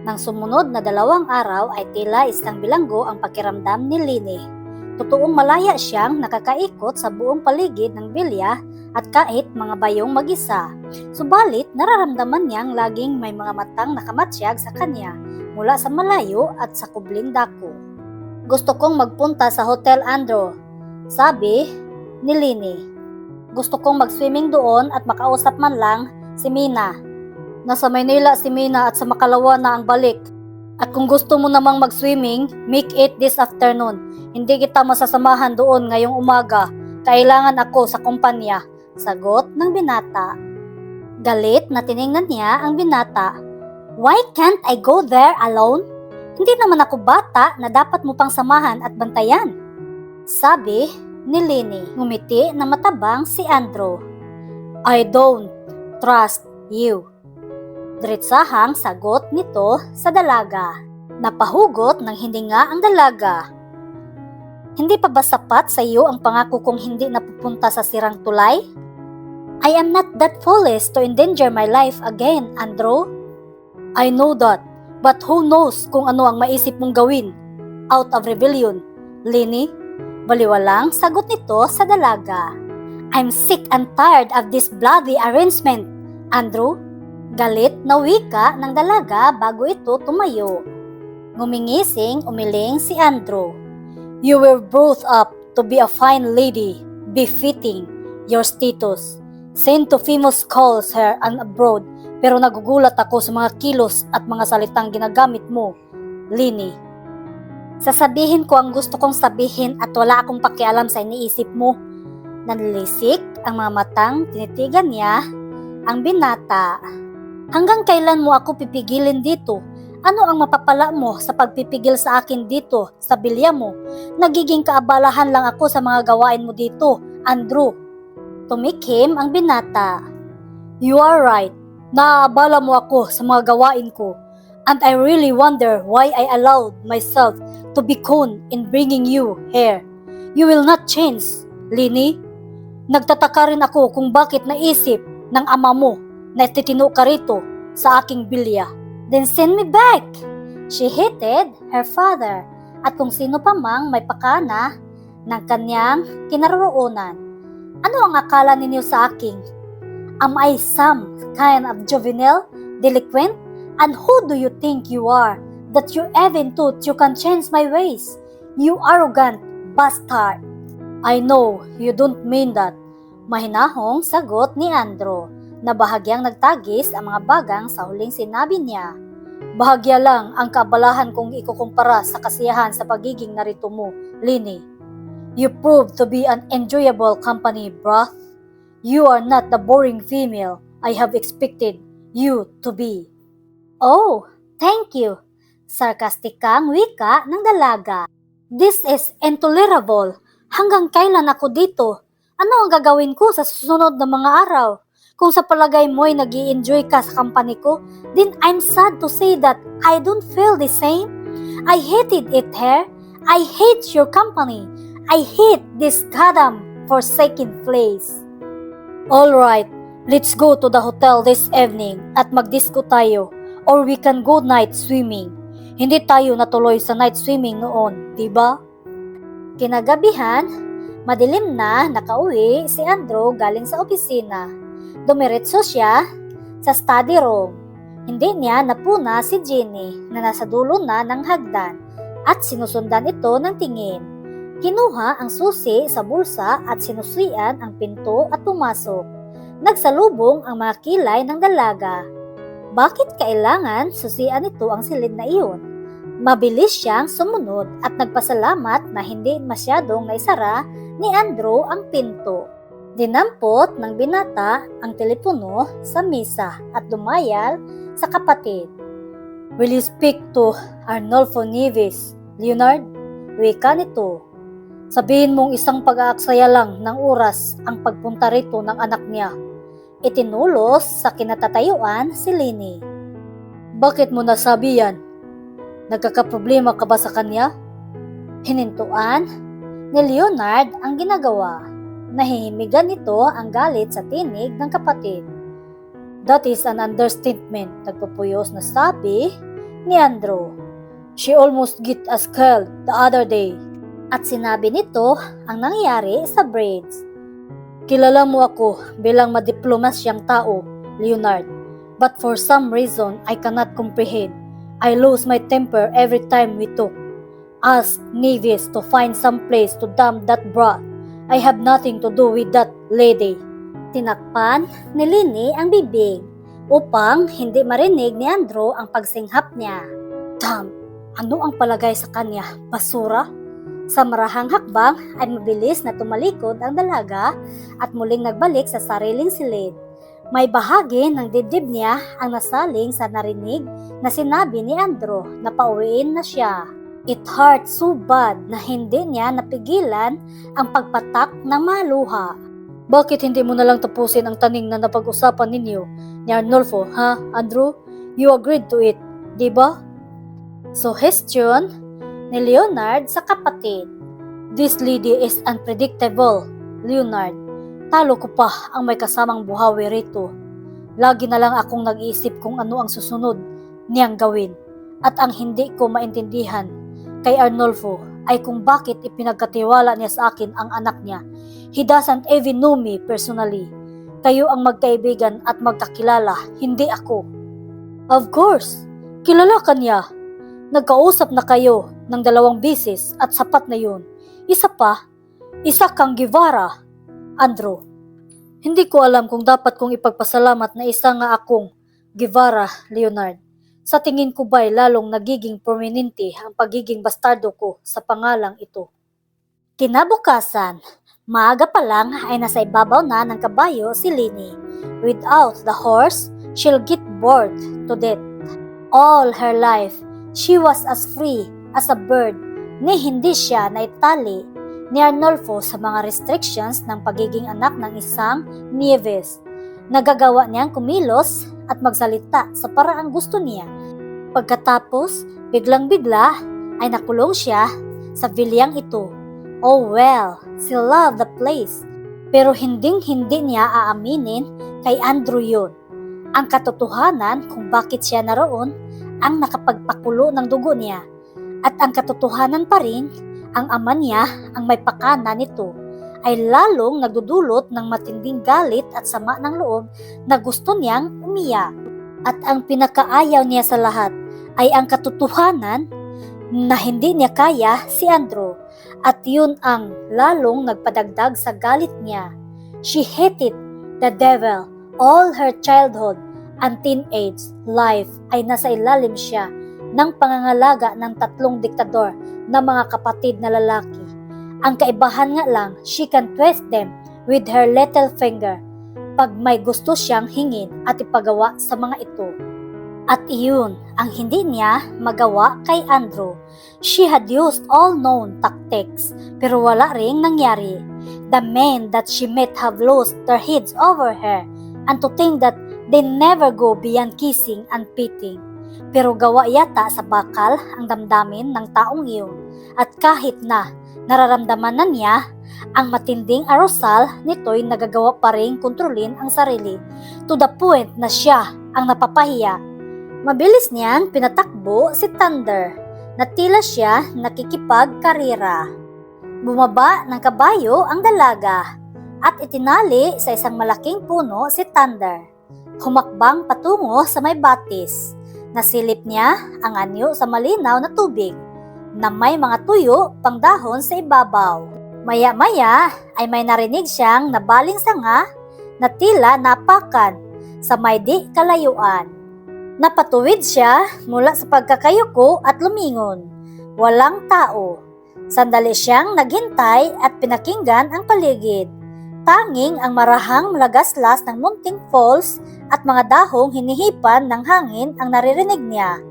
Nang sumunod na 2 araw ay tila isang bilanggo ang pakiramdam ni Lini. Totoong malaya siyang nakakaikot sa buong paligid ng bilya at kahit mga bayong mag-isa. Subalit nararamdaman niyang laging may mga matang nakamatsyag sa kanya mula sa malayo at sa kubling dako. Gusto kong magpunta sa Hotel Andro, sabi ni Lini. Gusto kong mag-swimming doon at makausap man lang si Mina. Nasa Maynila si Mina at sa Makalawa na ang balik. At kung gusto mo namang mag-swimming, make it this afternoon. Hindi kita masasamahan doon ngayong umaga. Kailangan ako sa kumpanya, sagot ng binata. Galit na tiningnan niya ang binata. Why can't I go there alone? Hindi naman ako bata na dapat mo pang samahan at bantayan, sabi ni Lini. Ngumiti na matabang si Andrew. I don't trust you. Diretsahang sagot nito sa dalaga. Napahugot ng hininga ang dalaga. Hindi pa ba sapat sa iyo ang pangako kong hindi napupunta sa sirang tulay? I am not that foolish to endanger my life again, Andrew. I know that, but who knows kung ano ang maisip mong gawin? Out of rebellion, Lini? Baliwalang sagot nito sa dalaga. I'm sick and tired of this bloody arrangement, Andrew. Galit na wika ng dalaga bago ito tumayo. Ngumingising umiling si Andrew. You were brought up to be a fine lady, befitting your status. Sent to famous schools here and abroad, pero nagugulat ako sa mga kilos at mga salitang ginagamit mo, Lini. Sasabihin ko ang gusto kong sabihin at wala akong pakialam sa iniisip mo. Nanlilisik ang mga matang tinitigan niya ang binata. Hanggang kailan mo ako pipigilin dito? Ano ang mapapala mo sa pagpipigil sa akin dito sa bilya mo? Nagiging kaabalahan lang ako sa mga gawain mo dito, Andrew. Tumikim ang binata. You are right. Naaabala mo ako sa mga gawain ko. And I really wonder why I allowed myself to be conned in bringing you here. You will not change, Lini. Nagtataka rin ako kung bakit naisip ng ama mo na titino ka rito sa aking bilya. Then send me back! She hated her father at kung sino pa mang may pakana ng kanyang kinaroroonan. Ano ang akala ninyo sa akin? Am I some kind of juvenile delinquent? And who do you think you are that you even thought you can change my ways? You arrogant bastard! I know you don't mean that. Mahinahong sagot ni Andrew na bahagyang nagtagis ang mga bagang sa huling sinabi niya. Bahagya lang ang kaabalahan kung ikukumpara sa kasiyahan sa pagiging narito mo, Lini. You proved to be an enjoyable company, bruh. You are not the boring female I have expected you to be. Oh, thank you. Sarkastikang wika ng dalaga. This is intolerable. Hanggang kailan ako dito? Ano ang gagawin ko sa susunod na mga araw? Kung sa palagay mo'y nag-i-enjoy ka sa company ko, then I'm sad to say that I don't feel the same. I hated it here. I hate your company. I hate this goddamn forsaken place. Alright, let's go to the hotel this evening at mag-disco tayo or we can go night swimming. Hindi tayo natuloy sa night swimming noon, diba? Kinagabihan, madilim na nakauwi si Andrew galing sa opisina. Dumiretso siya sa study room. Hindi niya napuna si Jenny na nasa dulo na ng hagdan at sinusundan ito ng tingin. Kinuha ang susi sa bulsa at sinusian ang pinto at pumasok. Nagsalubong ang mga kilay ng dalaga. Bakit kailangan susian ito ang silid na iyon? Mabilis siyang sumunod at nagpasalamat na hindi masyadong naisara ni Andrew ang pinto. Dinampot ng binata ang telepono sa mesa at dumayal sa kapatid. Will you speak to Arnolfo Nieves, Leonard? Wika nito. Sabihin mong isang pag-aaksaya lang ng oras ang pagpunta rito ng anak niya. Itinulos sa kinatatayuan si Lini. Bakit mo nasabi yan? Nagkakaproblema ka ba sa kanya? Hinintuan ni Leonard ang ginagawa. Nahihimigan nito ang galit sa tinig ng kapatid. That is an understatement, nagpupuyos na sabi ni Andrew. She almost get us killed the other day. At sinabi nito ang nangyari sa Braids. Kilala mo ako bilang madiplomasyang tao, Leonard. But for some reason I cannot comprehend. I lose my temper every time we talk. Ask Nevis to find some place to dump that brat. I have nothing to do with that lady. Tinakpan ni Lini ang bibig upang hindi marinig ni Andrew ang pagsinghap niya. Damn! Ano ang palagay sa kanya? Basura? Sa marahang hakbang ay mabilis na tumalikod ang dalaga at muling nagbalik sa sariling silid. May bahagi ng dibdib niya ang nasaling sa narinig na sinabi ni Andrew na pauwiin na siya. It hurt so bad na hindi niya napigilan ang pagpatak ng maluha. Bakit hindi mo na lang tapusin ang taning na napag-usapan ninyo ni Arnulfo, ha, Andrew? You agreed to it, di ba? Suggestion ni Leonard sa kapatid. This lady is unpredictable, Leonard. Talo ko pa ang may kasamang buhawi rito. Lagi na lang akong nag-iisip kung ano ang susunod niyang gawin. At ang hindi ko maintindihan kay Arnulfo ay kung bakit ipinagkatiwala niya sa akin ang anak niya. He doesn't even know me personally. Kayo ang magkaibigan at magkakilala, hindi ako. Of course, kilala ka niya. Nagkausap na kayo ng 2 beses at sapat na yun. Isa kang Guevara, Andrew. Hindi ko alam kung dapat kong ipagpasalamat na isa nga akong Guevara, Leonard. Sa tingin ko ba'y lalong nagiging prominente ang pagiging bastardo ko sa pangalang ito. Kinabukasan, maaga pa lang ay nasa ibabaw na ng kabayo si Lini. Without the horse, she'll get bored to death. All her life, she was as free as a bird ni hindi siya naitali ni Arnulfo sa mga restrictions ng pagiging anak ng isang Nieves. Nagagawa niyang kumilos at magsalita sa paraang gusto niya. Pagkatapos, biglang-bigla ay nakulong siya sa bilyang ito. Oh well, she loved the place. Pero hinding-hindi niya aaminin kay Andrew yun. Ang katotohanan kung bakit siya naroon ang nakapagpakulo ng dugo niya. At ang katotohanan pa rin, ang ama niya ang may pakana nito ay lalong nagdudulot ng matinding galit at sama ng loob na gusto niyang umiyak. At ang pinakaayaw niya sa lahat ay ang katotohanan na hindi niya kaya si Andrew at yun ang lalong nagpadagdag sa galit niya. She hated the devil. All her childhood and teenage life ay nasa ilalim siya ng pangangalaga ng 3 diktador na mga kapatid na lalaki. Ang kaibahan nga lang, she can twist them with her little finger pag may gusto siyang hingin at ipagawa sa mga ito. At iyon ang hindi niya magawa kay Andrew. She had used all known tactics pero wala ring nangyari. The men that she met have lost their heads over her and to think that they never go beyond kissing and pitting. Pero gawa yata sa bakal ang damdamin ng taong iyon at kahit na nararamdaman na niya ang matinding arosal nito'y nagagawa pa rin kontrolin ang sarili to the point na siya ang napapahiya. Mabilis niyang pinatakbo si Thunder na tila siya nakikipagkarira. Bumaba ng kabayo ang dalaga at itinali sa isang malaking puno si Thunder. Humakbang patungo sa may batis. Nasilip niya ang anyo sa malinaw na tubig na may mga tuyo pang dahon sa ibabaw. Maya-maya ay may narinig siyang nabaling sanga na tila napakan sa may di kalayuan. Napatuwid siya mula sa pagkakayuko at lumingon. Walang tao. Sandali siyang naghintay at pinakinggan ang paligid. Tanging ang marahang lagaslas ng munting falls at mga dahong hinihipan ng hangin ang naririnig niya.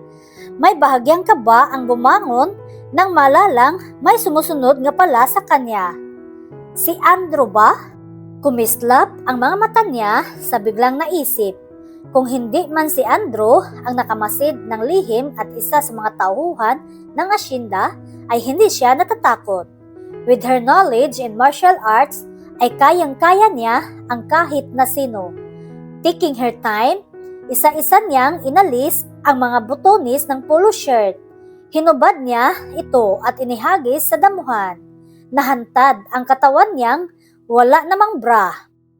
May bahagyang kaba ang bumangon nang malalang may sumusunod nga pala sa kanya. Si Andrew ba? Kumislap ang mga mata niya sa biglang naisip. Kung hindi man si Andrew ang nakamasid ng lihim at isa sa mga tauhan ng asyenda, ay hindi siya natatakot. With her knowledge in martial arts, ay kayang-kaya niya ang kahit na sino. Taking her time, Isa-isa niyang inalis ang mga butones ng polo shirt. Hinubad niya ito at inihagis sa damuhan. Nahantad ang katawan niyang wala namang bra.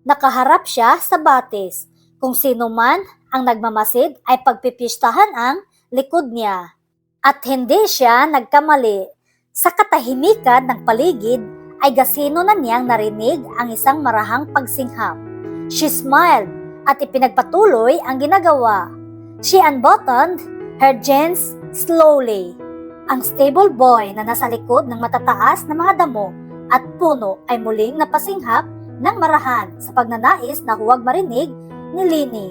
Nakaharap siya sa batis. Kung sino man ang nagmamasid ay pagpipistahan ang likod niya. At hindi siya nagkamali. Sa katahimikan ng paligid ay gasino na niyang narinig ang isang marahang pagsinghap. She smiled at ipinagpatuloy ang ginagawa. She unbuttoned her jeans slowly. Ang stable boy na nasa likod ng matataas na mga damo at puno ay muling napasinghap ng marahan sa pagnanais na huwag marinig ni Lini.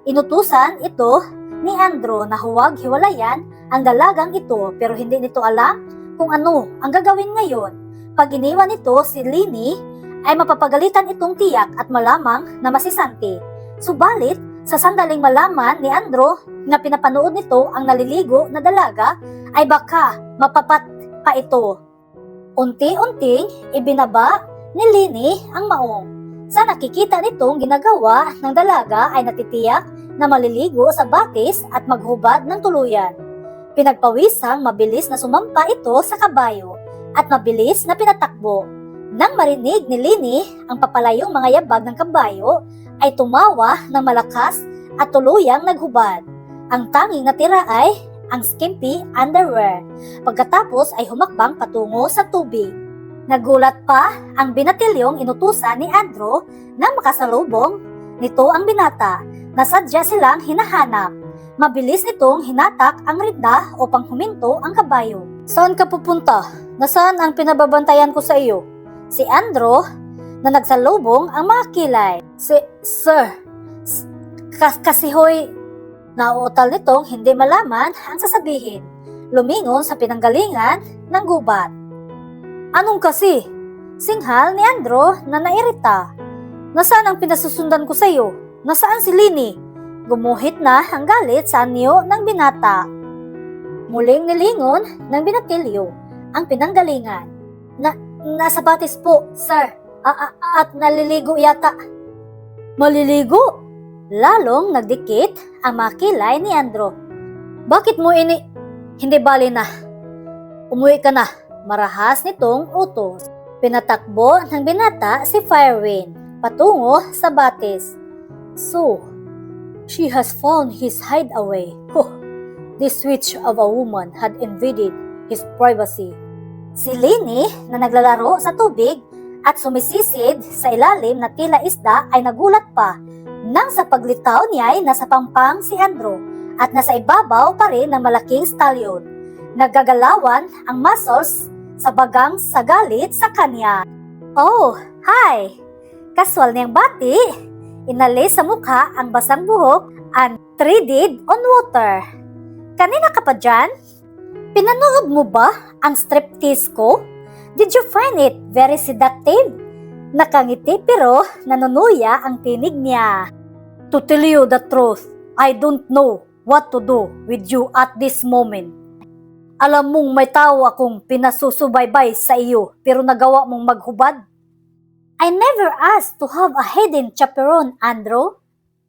Inutusan ito ni Andrew na huwag hiwalayan ang dalagang ito pero hindi nito alam kung ano ang gagawin ngayon. Pag iniwan nito si Lini ay mapapagalitan itong tiyak at malamang na masisanti. Subalit, sa sandaling malaman ni Andrew na pinapanood nito ang naliligo na dalaga ay baka mapapat pa ito. Unti-unting ibinaba ni Lini ang maong. Sa nakikita nitong ginagawa ng dalaga ay natitiyak na maliligo sa batis at maghubad ng tuluyan. Pinagpawisang mabilis na sumampa ito sa kabayo at mabilis na pinatakbo. Nang marinig ni Lini ang papalayong mga yabag ng kabayo, ay tumawa ng malakas at tuluyang naghubad. Ang tanging natira ay ang skimpy underwear. Pagkatapos ay humakbang patungo sa tubig. Nagulat pa ang binatilyong inutusan ni Andrew na makasalubong nito ang binata na sadya silang hinahanap. Mabilis nitong hinatak ang rinda upang huminto ang kabayo. Saan ka pupunta? Nasaan ang pinababantayan ko sa iyo? Si Andrew na nagsalubong ang mga kilay. Sir, kasi hoy, nauutal nitong hindi malaman ang sasabihin. Lumingon sa pinanggalingan ng gubat. Anong kasi? Singhal ni Andrew na nairita. Nasaan ang pinasusundan ko sa iyo? Nasaan si Lini? Gumuhit na ang galit sa anyo ng binata. Muling nilingon ng binatilyo ang pinanggalingan. Nasa batis po, sir. At naliligo yata. Maliligo? Lalong nagdikit ang mga kilay ni Andrew. Bakit mo Hindi bali na. Umuwi ka na. Marahas nitong utos. Pinatakbo ng binata si Firewind patungo sa batis. So, she has found his hideaway. This witch of a woman had invaded his privacy. Si Lini na naglalaro sa tubig at sumisisid sa ilalim na tila isda ay nagulat pa nang sa paglitaw niya ay nasa pampang si Andrew at nasa ibabaw pa rin ng malaking stallion. Naggagalawan ang muscles sa bagang sagalit sa kanya. Oh, hi! Kaswal niyang bati. Inalis sa mukha ang basang buhok and treaded on water. Kanina ka pa dyan? Pinanood mo ba ang striptease ko? Did you find it very seductive? Nakangiti pero nanunuya ang tinig niya. To tell you the truth, I don't know what to do with you at this moment. Alam mong may tao akong pinasusubaybay sa iyo pero nagawa mong maghubad? I never asked to have a hidden chaperone, Andrew.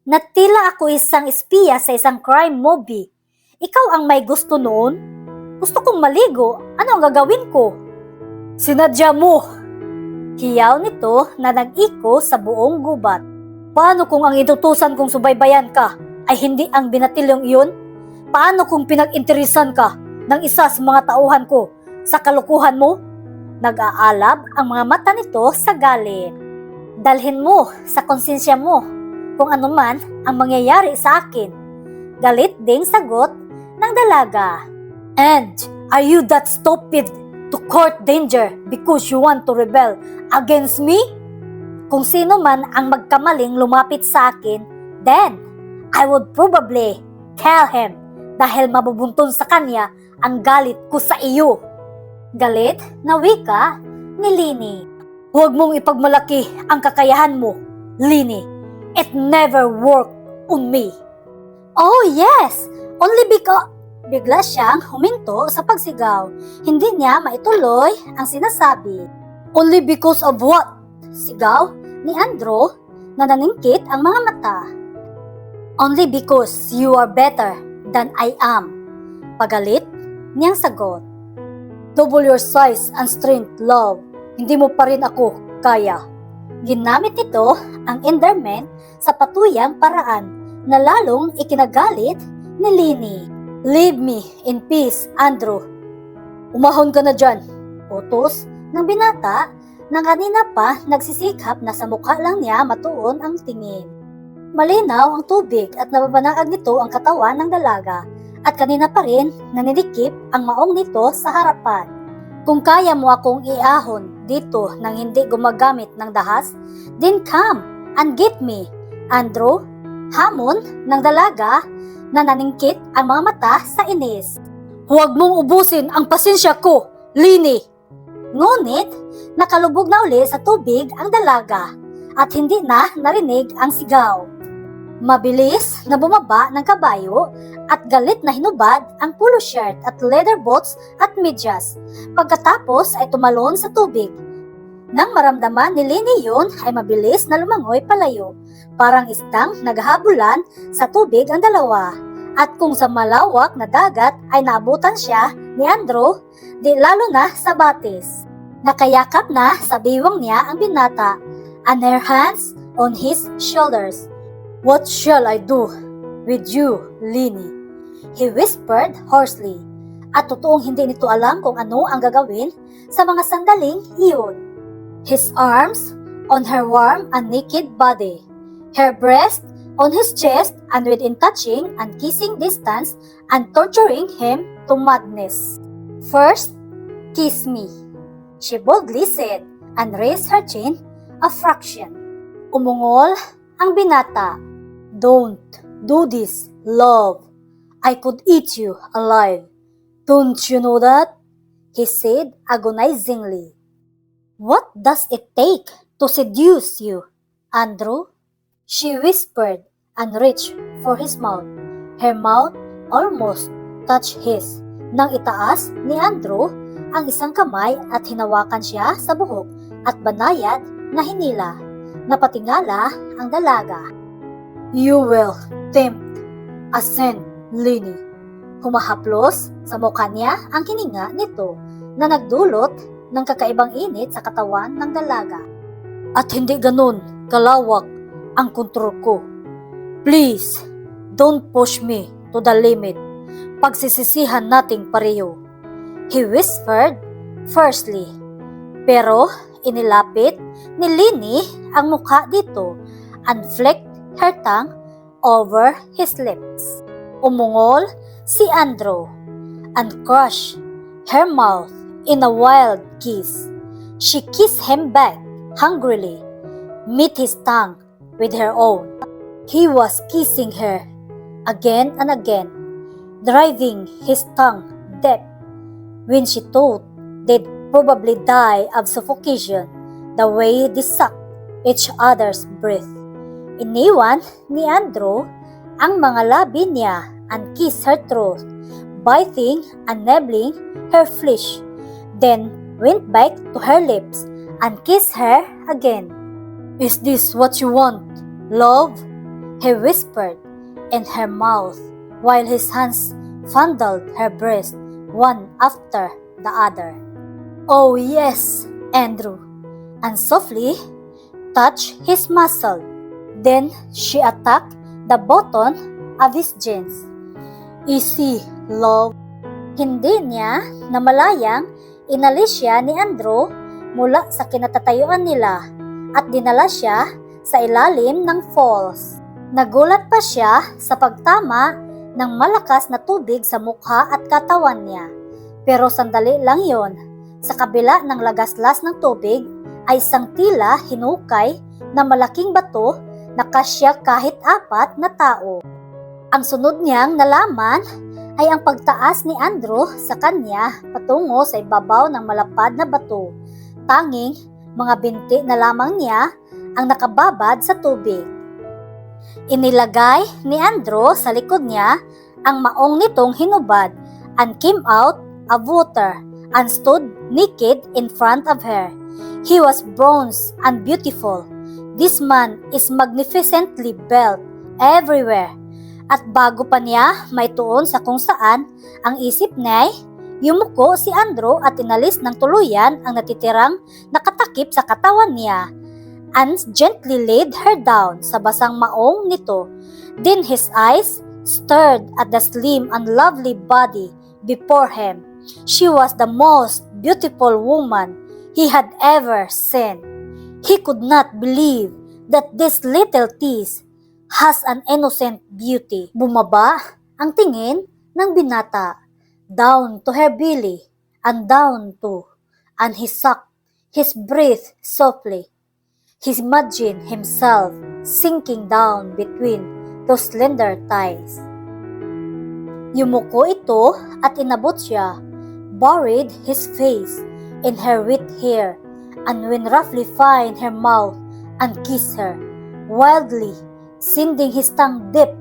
Natila ako isang espiya sa isang crime movie. Ikaw ang may gusto noon? Gusto kong maligo. Ano ang gagawin ko? Sinadya mo! Hiyaw nito na nag-iko sa buong gubat. Paano kung ang itutusan kong subaybayan ka ay hindi ang binatilyong iyon? Paano kung pinag-interesan ka ng isa sa mga tauhan ko sa kalukuhan mo? Nag-aalab ang mga mata nito sa galit. Dalhin mo sa konsensya mo kung ano man ang mangyayari sa akin. Galit ding sagot ng dalaga. And are you that stupid to court danger because you want to rebel against me? Kung sino man ang magkamaling lumapit sa akin, then I would probably kill him dahil mabubunton sa kanya ang galit ko sa iyo. Galit na wika ni Lini. Huwag mong ipagmalaki ang kakayahan mo, Lini. It never worked on me. Oh yes, only because... Bigla siyang huminto sa pagsigaw. Hindi niya maituloy ang sinasabi. Only because of what? Sigaw ni Andrew na naningkit ang mga mata. Only because you are better than I am. Pagalit niyang sagot. Double your size and strength, love. Hindi mo pa rin ako kaya. Ginamit nito ang endearment sa patuyang paraan na lalong ikinagalit ni Lini. Leave me in peace, Andrew. Umahon ka na dyan. Utos ng binata na kanina pa nagsisikap na sa mukha lang niya matuon ang tingin. Malinaw ang tubig at nababanaag nito ang katawan ng dalaga at kanina pa rin nanidikip ang maong nito sa harapan. Kung kaya mo akong iahon dito nang hindi gumagamit ng dahas, then come and get me, Andrew. Hamon ng dalaga na naningkit ang mga mata sa inis. Huwag mong ubusin ang pasensya ko, Lini! Ngunit, nakalubog na uli sa tubig ang dalaga at hindi na narinig ang sigaw. Mabilis na bumaba ng kabayo at galit na hinubad ang polo shirt at leather boots at medyas. Pagkatapos ay tumalon sa tubig. Nang maramdaman ni Lini yun ay mabilis na lumangoy palayo. Parang isdang naghahabulan sa tubig ang dalawa. At kung sa malawak na dagat ay naabutan siya ni Andrew, di lalo na sa batis. Nakayakap na sa biwang niya ang binata and her hands on his shoulders. What shall I do with you, Lini? He whispered hoarsely. At totoong hindi nito alam kung ano ang gagawin sa mga sandaling iyon. His arms on her warm and naked body, her breast on his chest, and within touching and kissing distance and torturing him to madness. First, kiss me, she boldly said and raised her chin a fraction. Umungol ang binata. Don't do this, love. I could eat you alive. Don't you know that? He said agonizingly. What does it take to seduce you, Andrew? She whispered and reached for his mouth. Her mouth almost touched his. Nang itaas ni Andrew ang isang kamay at hinawakan siya sa buhok at banayad na hinila. Napatingala ang dalaga. You will tempt, assent, Lini. Humahaplos sa mukha niya ang hininga nito na nagdulot ng kakaibang init sa katawan ng dalaga. At hindi ganun kalawak ang kontrol ko. Please, don't push me to the limit. Pagsisisihan nating pareho. He whispered fiercely. Pero inilapit ni Lini ang mukha dito and flicked her tongue over his lips. Umungol si Andrew and crushed her mouth in a wild kiss. She kissed him back hungrily, met his tongue with her own. He was kissing her again and again, driving his tongue deep when she thought they'd probably die of suffocation the way they sucked each other's breath. Iniwan ni Andrew ang mga labi niya and kissed her throat, biting and nibbling her flesh, then went back to her lips and kissed her again. Is this what you want, love? He whispered in her mouth while his hands fondled her breast one after the other. Oh yes, Andrew, and softly touched his muscle. Then she attacked the button of his jeans. Easy, love. Hindi niya namalayang inalis siya ni Andrew mula sa kinatatayuan nila at dinala siya sa ilalim ng falls. Nagulat pa siya sa pagtama ng malakas na tubig sa mukha at katawan niya. Pero sandali lang yon. Sa kabila ng lagaslas ng tubig ay isang tila hinukay na malaking bato na kasya kahit 4 na tao. Ang sunod niyang nalaman ay ang pagtaas ni Andrew sa kanya patungo sa ibabaw ng malapad na bato. Tanging mga binti na lamang niya ang nakababad sa tubig. Inilagay ni Andrew sa likod niya ang maong nitong hinubad and came out of water and stood naked in front of her. He was bronze and beautiful. This man is magnificently built everywhere, At bago pa niya maituon sa kung saan ang isip niya, yumuko si Andrew at inalis ng tuluyan ang natitirang nakatakip sa katawan niya and gently laid her down sa basang maong nito. Then his eyes stared at the slim and lovely body before him. She was the most beautiful woman he had ever seen. He could not believe that this little tease has an innocent beauty. Bumaba ang tingin ng binata down to her belly and and he sucked his breath softly. He imagined himself sinking down between those slender thighs. Yumuko ito at inabot siya, buried his face in her wet hair, and when roughly find her mouth and kiss her, wildly, sending his tongue deep,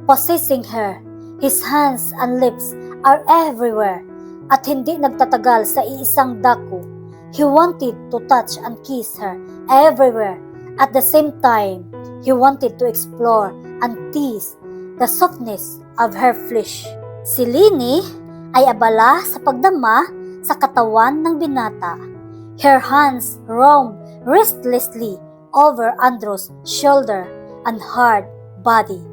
possessing her. His hands and lips are everywhere, at hindi nagtatagal sa iisang dako. He wanted to touch and kiss her everywhere. At the same time, he wanted to explore and tease the softness of her flesh. Si Lini ay abala sa pagdama sa katawan ng binata. Her hands roamed restlessly over Andrew's shoulder and hard body.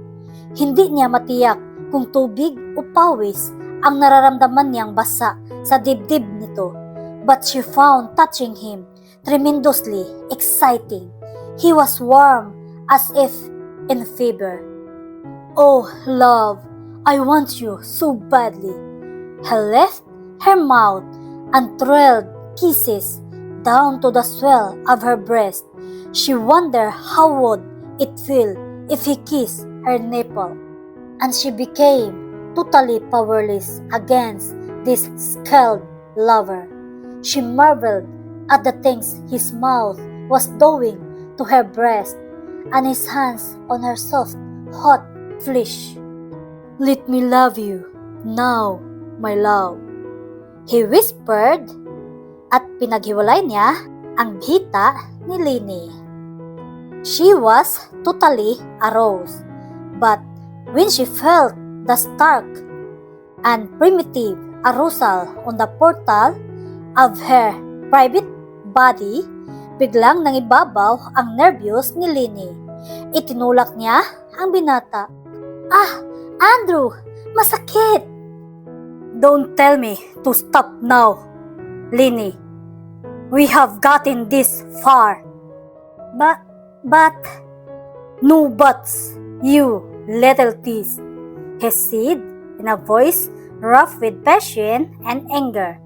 Hindi niya matiyak kung tubig o pawis ang nararamdaman niyang basa sa dibdib nito. But she found touching him tremendously exciting. He was warm as if in fever. Oh, love, I want you so badly. He left her mouth and thrilled kisses down to the swell of her breast. She wondered how would it feel if he kissed her nipple, and she became totally powerless against this skilled lover. She marveled at the things his mouth was doing to her breast and his hands on her soft, hot flesh. Let me love you now, my love, he whispered, at pinaghiwalay niya ang bihita ni Lini. She was totally aroused, but when she felt the stark and primitive arousal on the portal of her private body, biglang nangibabaw ang nervyos ni Lini. Itinulak niya ang binata. Ah, Andrew, masakit! Don't tell me to stop now, Lini. We have gotten this far. But, no buts, you little tease, he said in a voice rough with passion and anger.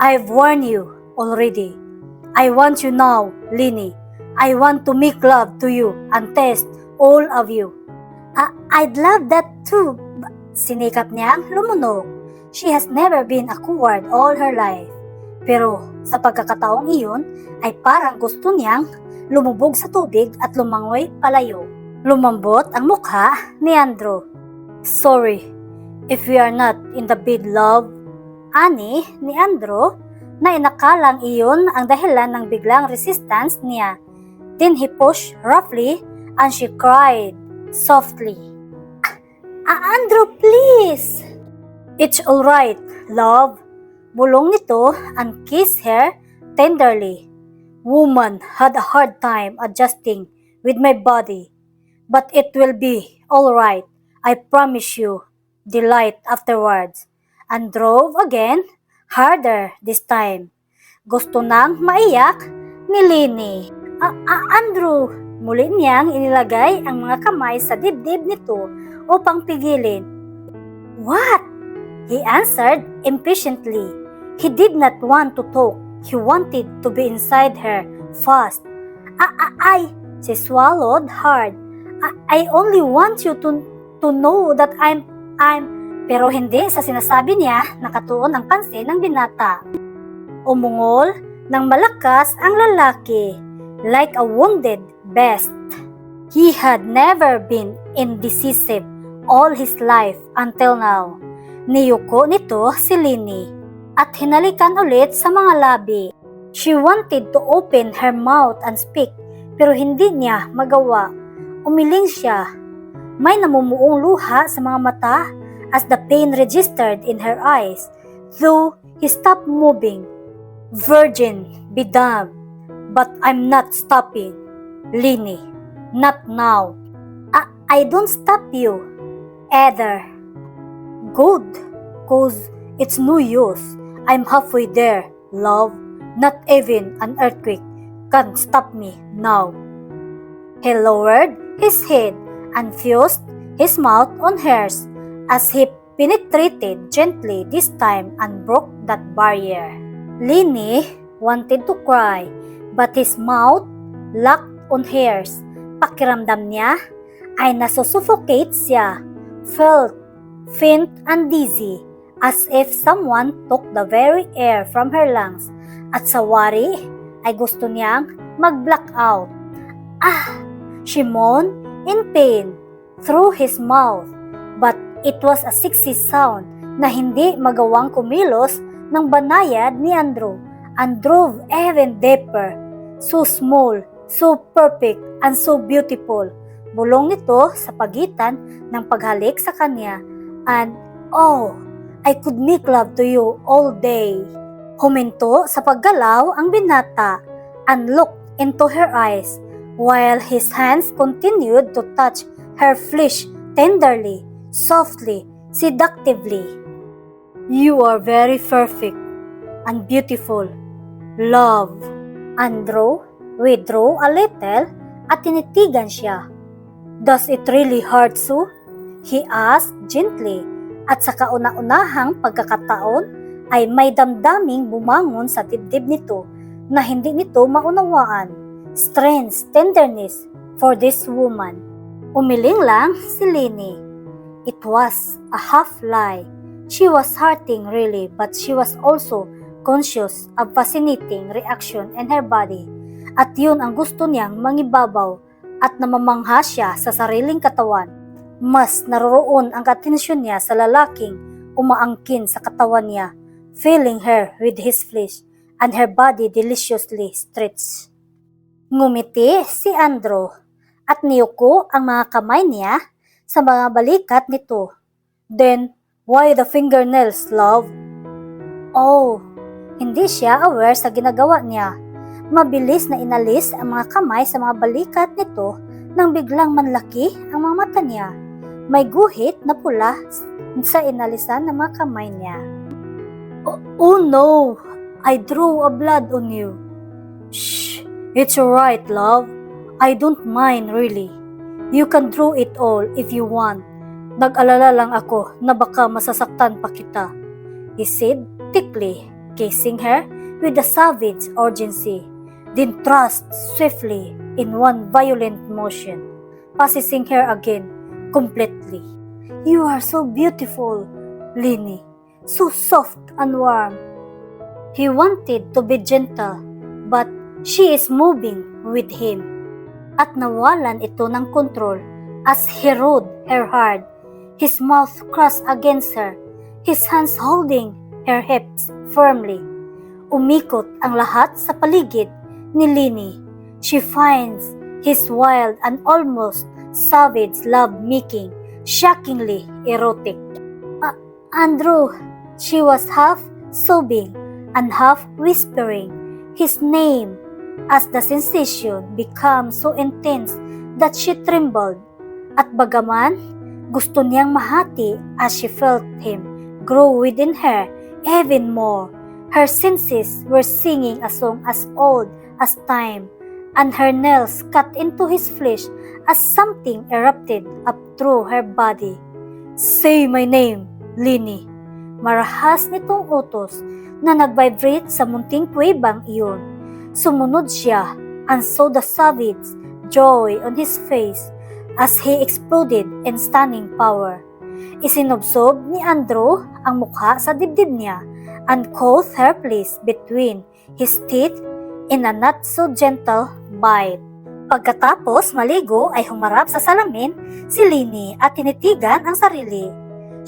I've warned you already. I want you now, Lini. I want to make love to you and test all of you. I'd love that too. Sinikap niyang lumunog. She has never been a coward all her life. Pero sa pagkakataong iyon ay parang gusto niyang lumubog sa tubig at lumangoy palayo. Lumambot ang mukha ni Andrew. Sorry, if we are not in the bed, love. Ani ni Andrew na inakalang iyon ang dahilan ng biglang resistance niya. Then he pushed roughly and she cried softly. Andrew, please! It's alright, love. Bulong nito and kissed her tenderly. Woman had a hard time adjusting with my body, but it will be alright, I promise you. Delight afterwards, and drove again, harder this time. Gusto nang maiyak ni Lini. Andrew, muli niyang inilagay ang mga kamay sa dibdib nito upang pigilin. What? He answered impatiently. He did not want to talk. He wanted to be inside her fast. She swallowed hard. I only want you to know that I'm... Pero hindi sa sinasabi niya nakatuon ang pansin ng binata. Umungol ng malakas ang lalaki, like a wounded beast. He had never been indecisive all his life until now. Niyuko nito si Lini at hinalikan ulit sa mga labi. She wanted to open her mouth and speak pero hindi niya magawa. Umiling siya. May namumuong luha sa mga mata as the pain registered in her eyes, though he stopped moving. Virgin, be damned, but I'm not stopping. Lini, not now. I don't stop you, either. Good, cause it's no use. I'm halfway there, love. Not even an earthquake can stop me now. He lowered his head and fused his mouth on hers as he penetrated gently this time and broke that barrier. Lini wanted to cry, but his mouth locked on hers. Pakiramdam niya ay nasusuffocate siya, felt faint and dizzy, as if someone took the very air from her lungs. At sa wari ay gusto niyang mag-black out. She moaned in pain through his mouth, but it was a sexy sound na hindi magawang kumilos ng banayad ni Andrew and drove even deeper. So small, so perfect, and so beautiful. Bulong nito sa pagitan ng paghalik sa kanya, and oh, I could make love to you all day. Huminto sa paggalaw ang binata and looked into her eyes, while his hands continued to touch her flesh tenderly, softly, seductively. You are very perfect and beautiful, love. Andrew withdrew a little at tinitigan siya. Does it really hurt you? He asked gently, at sa kauna-unahang pagkakataon ay may damdaming bumangon sa dibdib nito na hindi nito maunawaan. Strange tenderness for this woman. Umiling lang si Lini. It was a half lie. She was hurting really, but she was also conscious of fascinating reaction in her body. At yun ang gusto niyang mangibabaw at namamangha siya sa sariling katawan. Mas naroroon ang atensyon niya sa lalaking umaangkin sa katawan niya, filling her with his flesh and her body deliciously stretched. Ngumiti si Andrew at niyuko ang mga kamay niya sa mga balikat nito. Then, why the fingernails, love? Oh, hindi siya aware sa ginagawa niya. Mabilis na inalis ang mga kamay sa mga balikat nito nang biglang manlaki ang mga mata niya. May guhit na pula sa inalisan ng mga kamay niya. Oh no, I drew a blood on you. Shh, it's alright, love. I don't mind really. You can draw it all if you want. Nag-alala lang ako na baka masasaktan pa kita, he said thickly, kissing her with a savage urgency, then thrust swiftly in one violent motion, possessing her again completely. You are so beautiful, Lini, so soft and warm. He wanted to be gentle, but she is moving with him. At nawalan ito ng control as he rode her hard, his mouth crushed against her, his hands holding her hips firmly. Umikot ang lahat sa paligid ni Lini. She finds his wild and almost savage love-making shockingly erotic. Andrew, she was half sobbing and half whispering his name as the sensation became so intense that she trembled. At bagaman, gusto niyang mahati as she felt him grow within her even more. Her senses were singing a song as old as time, and her nails cut into his flesh as something erupted up through her body. Say my name, Lini. Marahas nitong utos na nag-vibrate sa munting kuwebang iyon. Sumunod siya and saw the savage joy on his face as he exploded in stunning power. Isinubsob ni Andrew ang mukha sa dibdib niya and caught her place between his teeth in a not so gentle bite. Pagkatapos maligo ay humarap sa salamin si Lini at tinitigan ang sarili.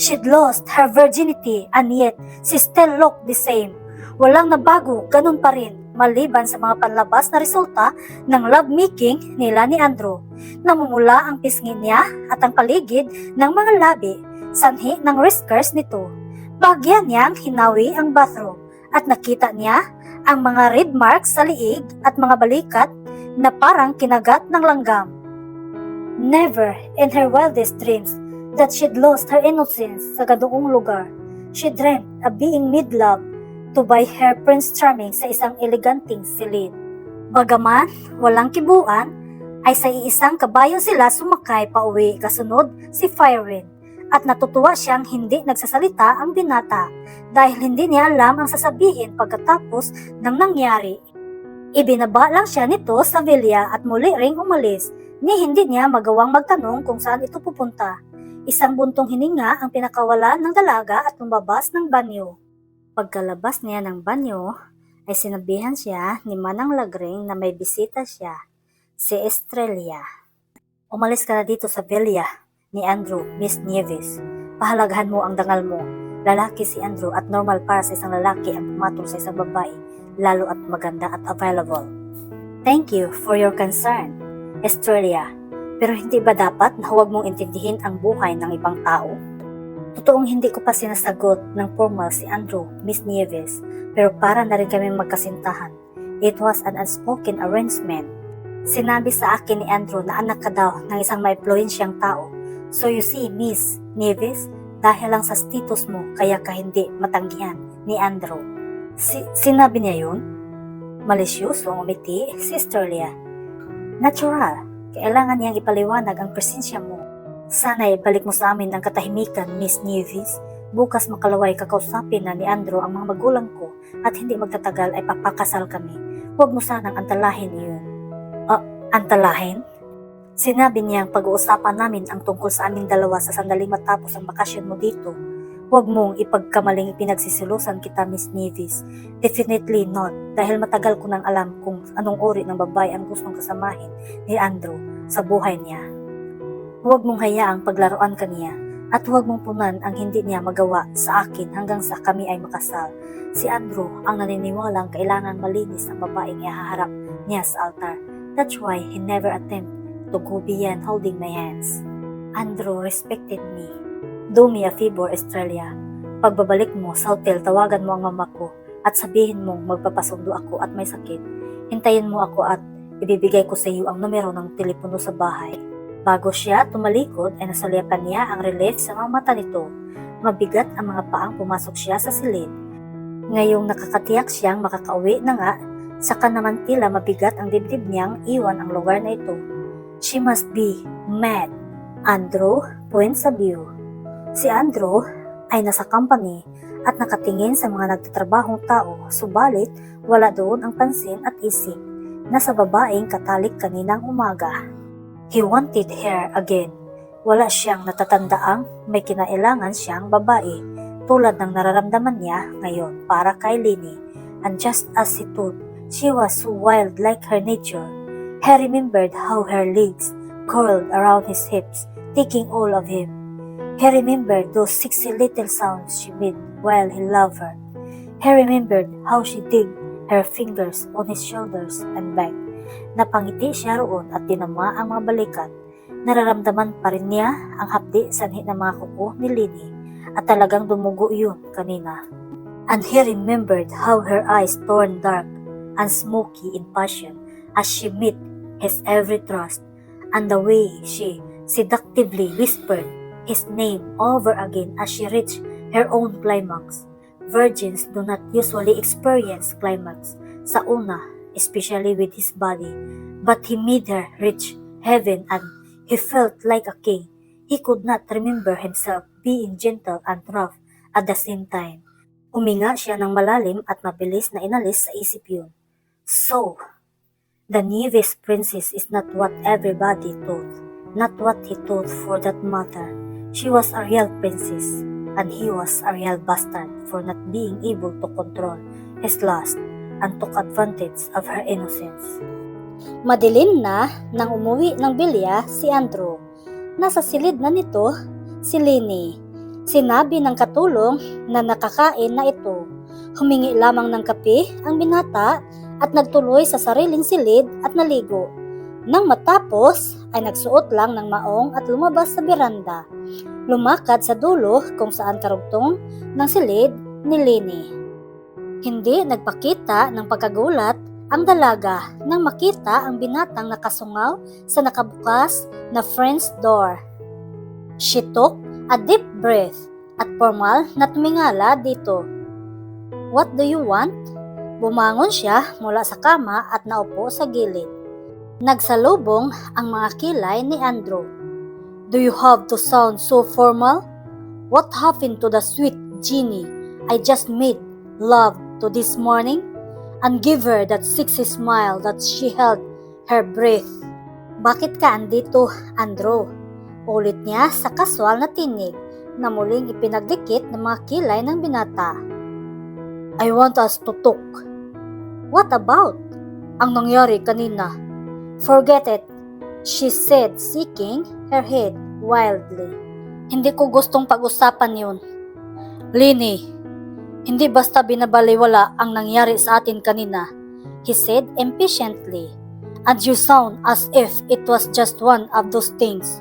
She'd lost her virginity and yet she still looked the same. Walang nabago, ganun pa rin. maliban sa mga panlabas na resulta ng lovemaking nila ni Andrew. Namumula ang pisngi niya at ang paligid ng mga labi, sanhi ng whiskers nito. Bahagya niyang hinawi ang bathroom at nakita niya ang mga red marks sa liig at mga balikat na parang kinagat ng langgam. Never in her wildest dreams that she'd lost her innocence sa ganoong lugar. She dreamt of being mid-love to buy her Prince Charming sa isang eleganting silid. Bagaman walang kibuan, ay sa iisang kabayo sila sumakay pa uwi kasunod si Firewind at natutuwa siyang hindi nagsasalita ang binata dahil hindi niya alam ang sasabihin pagkatapos ng nangyari. Ibinaba lang siya nito sa villa at muli ring umalis ni hindi niya magawang magtanong kung saan ito pupunta. Isang buntong hininga ang pinakawalan ng dalaga at lumabas ng banyo. Pagkalabas niya ng banyo, ay sinabihan siya ni Manang Lagring na may bisita siya, si Estrella. Umalis ka na dito sa villa ni Andrew, Miss Nieves. Pahalagahan mo ang dangal mo. Lalaki si Andrew at normal para sa isang lalaki ang pumatol sa isang babae, lalo at maganda at available. Thank you for your concern, Estrella. Pero hindi ba dapat na huwag mong intindihin ang buhay ng ibang tao? Totoong hindi ko pa sinasagot ng formal si Andrew, Miss Nieves, pero para na rin kami magkasintahan. It was an unspoken arrangement. Sinabi sa akin ni Andrew na anak ka daw ng isang maimpluwensyang tao. So you see, Miss Nieves, dahil lang sa status mo kaya ka hindi matanggihan ni Andrew. Sinabi niya yun? Malisyoso ang umiti si Estrella. Natural. Kailangan niyang ipaliwanag ang presensya mo. Sana'y balik mo sa amin ang katahimikan, Miss Nieves. Bukas makalaway kakausapin na ni Andrew ang mga magulang ko at hindi magtatagal ay papakasal kami. Huwag mo sanang antalahin iyon. Antalahin? Sinabi niyang pag-uusapan namin ang tungkol sa aming dalawa sa sandaling matapos ang bakasyon mo dito. Huwag mong ipagkamaling ipinagsisilusan kita, Miss Nieves. Definitely not, dahil matagal ko nang alam kung anong uri ng babae ang gustong kasamahin ni Andrew sa buhay niya. Huwag mong hayaang paglaruan ka niya at huwag mong punan ang hindi niya magawa sa akin hanggang sa kami ay makasal. Si Andrew ang naniniwalang kailangan malinis ang babaeng ihaharap niya sa altar. That's why he never attempted to go beyond holding my hands. Andrew respected me. Do me a favor, Estrella. Pagbabalik mo sa hotel, tawagan mo ang mama ko at sabihin mong magpapasundo ako at may sakit. Hintayin mo ako at ibibigay ko sa iyo ang numero ng telepono sa bahay. Bago siya tumalikod ay nasulyapan niya ang relief sa mga mata nito. Mabigat ang mga paang pumasok siya sa silid. Ngayong nakakatiyak siyang makakauwi na nga, saka naman tila mabigat ang dibdib niyang iwan ang lugar na ito. She must be mad. Andrew points of view. Si Andrew ay nasa company at nakatingin sa mga nagtatrabahong tao, subalit wala doon ang pansin at isip na sa babaeng katalik kaninang umaga. He wanted her again. Wala siyang natatandaang may kinailangan siyang babae tulad ng nararamdaman niya ngayon para kay Lini. And just as he thought, she was so wild like her nature. He remembered how her legs curled around his hips, taking all of him. He remembered those sexy little sounds she made while he loved her. He remembered how she digged her fingers on his shoulders and back. Napangiti siya roon at tinama ang mga balikat. Nararamdaman pa rin niya ang hapdi sanhi ng mga kuko ni Lini at talagang dumugo yun kanina. And he remembered how her eyes turned dark and smoky in passion as she met his every thrust, and the way she seductively whispered his name over again as she reached her own climax. Virgins do not usually experience climax sa una, especially with his body, but he made her reach heaven and he felt like a king. He could not remember himself being gentle and rough at the same time. Huminga siya ng malalim at mabilis na inalis sa isip yun. So, the Nieves princess is not what everybody thought, not what he thought for that matter. She was a real princess, and he was a real bastard for not being able to control his lust and took advantage of her innocence. Madilim na nang umuwi ng bilya si Andrew. Nasa silid na nito si Lini. Sinabi ng katulong na nakakain na ito. Humingi lamang ng kape ang binata at nagtuloy sa sariling silid at naligo. Nang matapos ay nagsuot lang ng maong at lumabas sa beranda. Lumakad sa dulo kung saan karugtong ng silid ni Lini. Hindi nagpakita ng pagkagulat ang dalaga nang makita ang binatang nakasungaw sa nakabukas na French door. She took a deep breath at formal na tumingala dito. "What do you want?" Bumangon siya mula sa kama at naupo sa gilid. Nagsalubong ang mga kilay ni Andrew. "Do you have to sound so formal? What happened to the sweet Jeannie I just made love to this morning? And give her that sexy smile that she held her breath." "Bakit ka andito, Andrew?" Ulit niya sa kaswal na tinig na muling ipinagdikit ng mga kilay ng binata. "I want us to talk." "What about?" "Ang nangyari kanina." "Forget it," she said, shaking her head wildly. "Hindi ko gustong pag-usapan yun." "Lini, hindi basta binabaliwala ang nangyari sa atin kanina," he said impatiently. "And you sound as if it was just one of those things."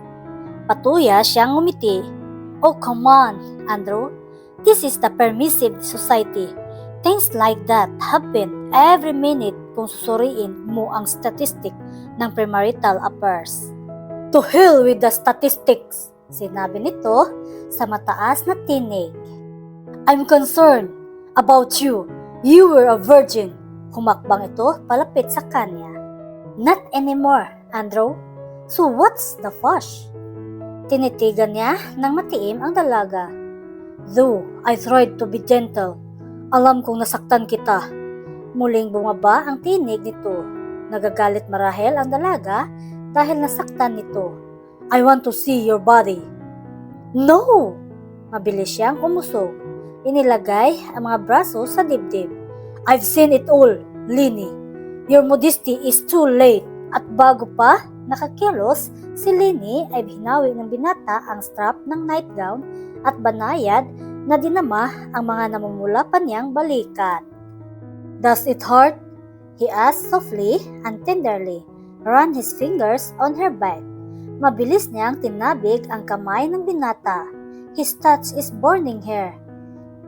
Patuya siyang ngumiti. "Oh, come on, Andrew. This is the permissive society. Things like that happen every minute kung susuriin mo ang statistic ng premarital affairs." "To hell with the statistics," sinabi nito sa mataas na tinig. "I'm concerned about you. You were a virgin." Humakbang ito palapit sa kanya. "Not anymore, Andrew. So what's the fuss?" Tinitigan niya ng matiim ang dalaga. "Though I tried to be gentle, alam kong nasaktan kita." Muling bumaba ang tinig nito. Nagagalit marahil ang dalaga dahil nasaktan nito. "I want to see your body." "No!" Mabilis siyang umusog. Inilagay ang mga braso sa dibdib. "I've seen it all, Lini. Your modesty is too late." At bago pa nakakilos, si Lini ay hinawi ng binata ang strap ng nightgown at banayad na dinama ang mga namumula pa niyang balikat. "Does it hurt?" he asked softly and tenderly, ran his fingers on her back. Mabilis niyang tinabig ang kamay ng binata. His touch is burning her.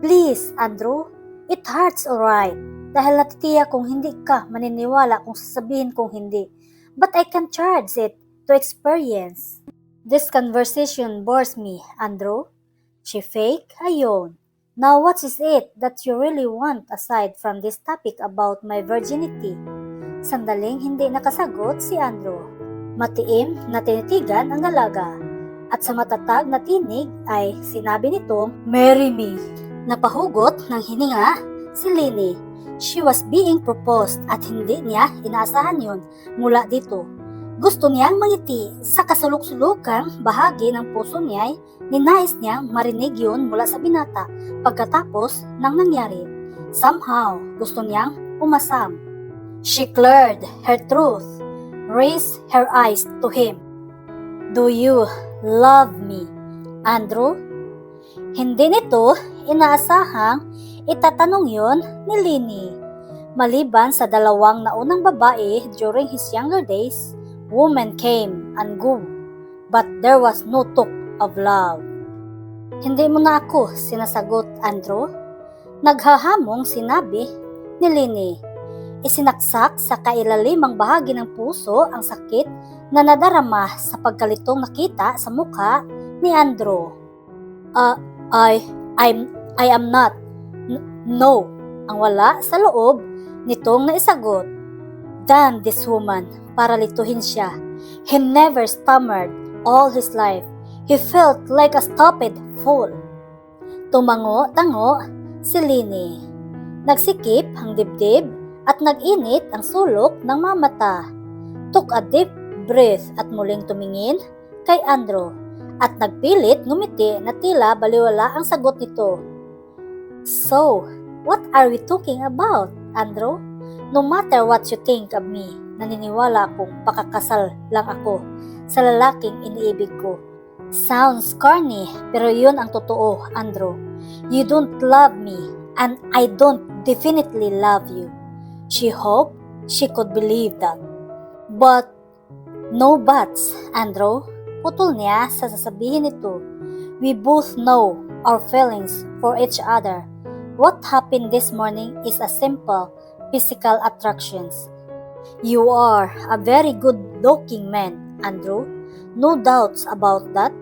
"Please, Andrew, it hurts alright. Dahil natitiyak kung hindi ka maniniwala kung sasabihin kong hindi. But I can charge it to experience. This conversation bores me, Andrew." She faked a yawn. "Now what is it that you really want aside from this topic about my virginity?" Sandaling hindi nakasagot si Andrew. Matiim na tinitigan ang dalaga. At sa matatag na tinig ay sinabi nitong, "Marry me." Napahugot ng hininga si Lini. She was being proposed at hindi niya inaasahan yun mula dito. Gusto niyang mangiti sa kasulok-sulokang bahagi ng puso niya. Ninais niyang marinig yun mula sa binata pagkatapos ng nangyari. Somehow, gusto niyang umasam. She cleared her throat, raised her eyes to him. "Do you love me, Andrew?" Hindi nito inaasahang itatanong yon ni Lini. Maliban sa dalawang naunang babae during his younger days, women came and go, but there was no talk of love. "Hindi mo na ako sinasagot, Andrew?" Naghahamong sinabi ni Lini. Isinaksak sa kailalimang bahagi ng puso ang sakit na nadarama sa pagkalitong nakita sa mukha ni Andrew. I am not. No, ang wala sa loob nitong naisagot. Damn this woman, para lituhin siya. He never stammered all his life. He felt like a stupid fool. Tumango-tango si Lini. Nagsikip ang dibdib at nag-init ang sulok ng mga mata. Took a deep breath at muling tumingin kay Andrew at nagpilit ngumiti na tila baliwala ang sagot nito. "So, what are we talking about, Andrew? No matter what you think of me, naniniwala akong pakakasal lang ako sa lalaking iniibig ko." Sounds corny, pero yun ang totoo, Andrew. You don't love me, and I don't definitely love you. She hoped she could believe that. But, no buts, Andrew. Putol niya sa sasabihin nito. We both know our feelings for each other. What happened this morning is a simple physical attractions. You are a very good-looking man, Andrew. No doubts about that.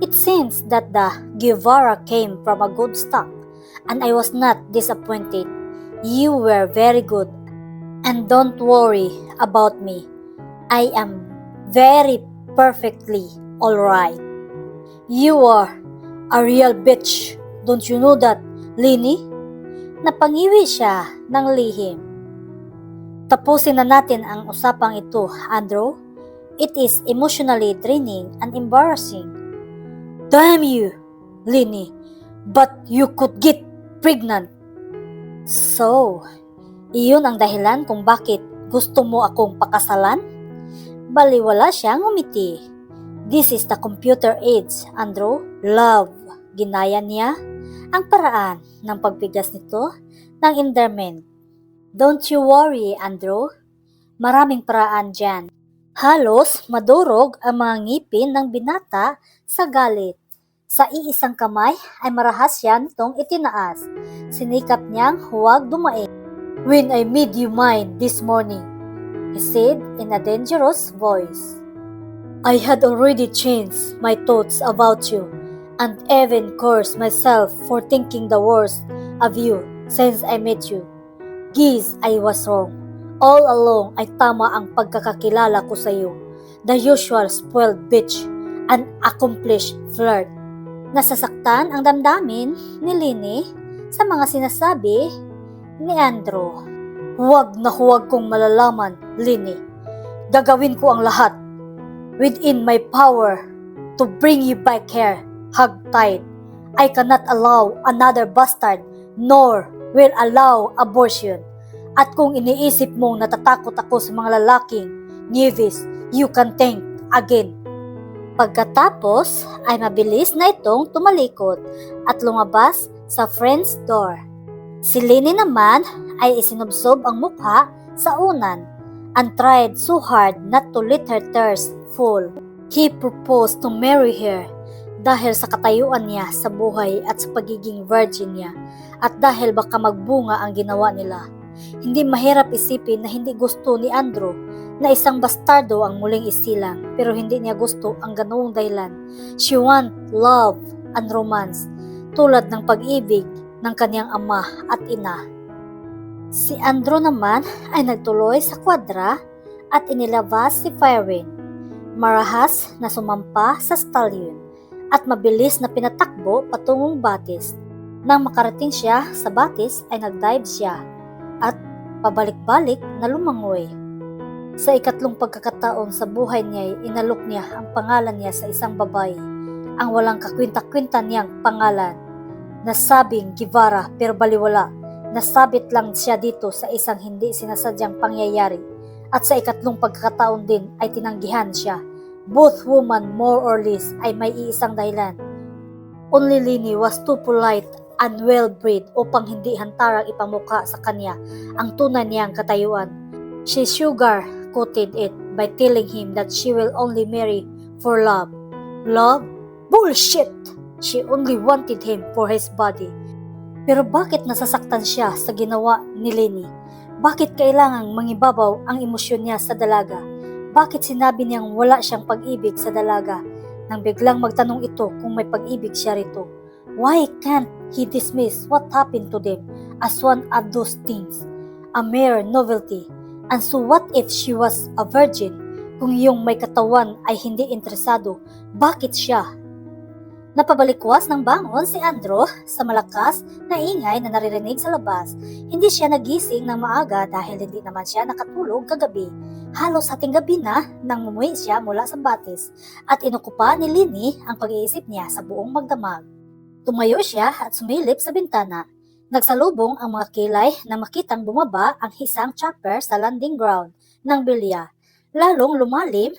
It seems that the Guevara came from a good stock, and I was not disappointed. You were very good. And don't worry about me. I am very perfectly alright. You are a real bitch. Don't you know that, Lini? Napangiwi siya ng lihim. Tapusin na natin ang usapang ito, Andrew. It is emotionally draining and embarrassing. Damn you, Lini. But you could get pregnant. So, iyon ang dahilan kung bakit gusto mo akong pakasalan? Baliwala siyang umiti. This is the computer age, Andrew. Love. Ginaya niya ang paraan ng pagbigas nito ng endearment. Don't you worry, Andrew. Maraming paraan dyan. Halos madurog ang mga ngipin ng binata sa galit. Sa iisang kamay ay marahas siya nitong itinaas. Sinikap niyang huwag dumaing. When I made you mine this morning, he said in a dangerous voice. I had already changed my thoughts about you and even cursed myself for thinking the worst of you since I met you. Guess I was wrong. All along ay tama ang pagkakakilala ko sa iyo. The usual spoiled bitch, an accomplished flirt. Nasasaktan ang damdamin ni Lini sa mga sinasabi ni Andrew. Huwag na huwag kong malalaman, Lini. Gagawin ko ang lahat within my power to bring you back here, hog-tied. I cannot allow another bastard, nor will allow abortion. At kung iniisip mong natatakot ako sa mga lalaking, Nieves, you can think again. Pagkatapos ay mabilis na itong tumalikod at lumabas sa friend's door. Si Lini naman ay isinubsob ang mukha sa unan and tried so hard not to let her thirst fall. He proposed to marry her dahil sa katayuan niya sa buhay at sa pagiging virgin niya at dahil baka magbunga ang ginawa nila. Hindi mahirap isipin na hindi gusto ni Andrew na isang bastardo ang muling isilang pero hindi niya gusto ang ganoong dahilan. She want love and romance tulad ng pag-ibig ng kanyang ama at ina. Si Andrew naman ay nagtuloy sa kwadra at inilabas si Firewind. Marahas na sumampa sa stallion at mabilis na pinatakbo patungong batis. Nang makarating siya sa batis ay nagdive siya at pabalik-balik na lumangoy. Sa ikatlong pagkakataon sa buhay niya, inalok niya ang pangalan niya sa isang babae, ang walang kakwinta-kwinta niyang pangalan. Nasabing Guevara pero baliwala, nasabit lang siya dito sa isang hindi sinasadyang pangyayari. At sa ikatlong pagkakataon din ay tinanggihan siya. Both woman more or less ay may iisang dahilan. Only Lini was too polite and well-bred upang hindi hantarang ipamukha sa kanya ang tunay niyang katayuan. She sugar-coated it by telling him that she will only marry for love. Love? Bullshit! She only wanted him for his body. Pero bakit nasasaktan siya sa ginawa ni Lini? Bakit kailangang mangibabaw ang emosyon niya sa dalaga? Bakit sinabi niyang wala siyang pag-ibig sa dalaga? Nang biglang magtanong ito kung may pag-ibig siya rito. Why can't he dismiss what happened to them as one of those things? A mere novelty. And so what if she was a virgin? Kung yung may katawan ay hindi interesado, bakit siya? Napabalikwas ng bangon si Andrew sa malakas na ingay na naririnig sa labas. Hindi siya nagising ng maaga dahil hindi naman siya nakatulog kagabi. Halos hating gabi na nang mumuwi siya mula sa batis at inukupa ni Lini ang pag-iisip niya sa buong magdamag. Tumayo siya at sumilip sa bintana. Nagsalubong ang mga kilay na makitang bumaba ang isang chopper sa landing ground ng bilya. Lalong lumalim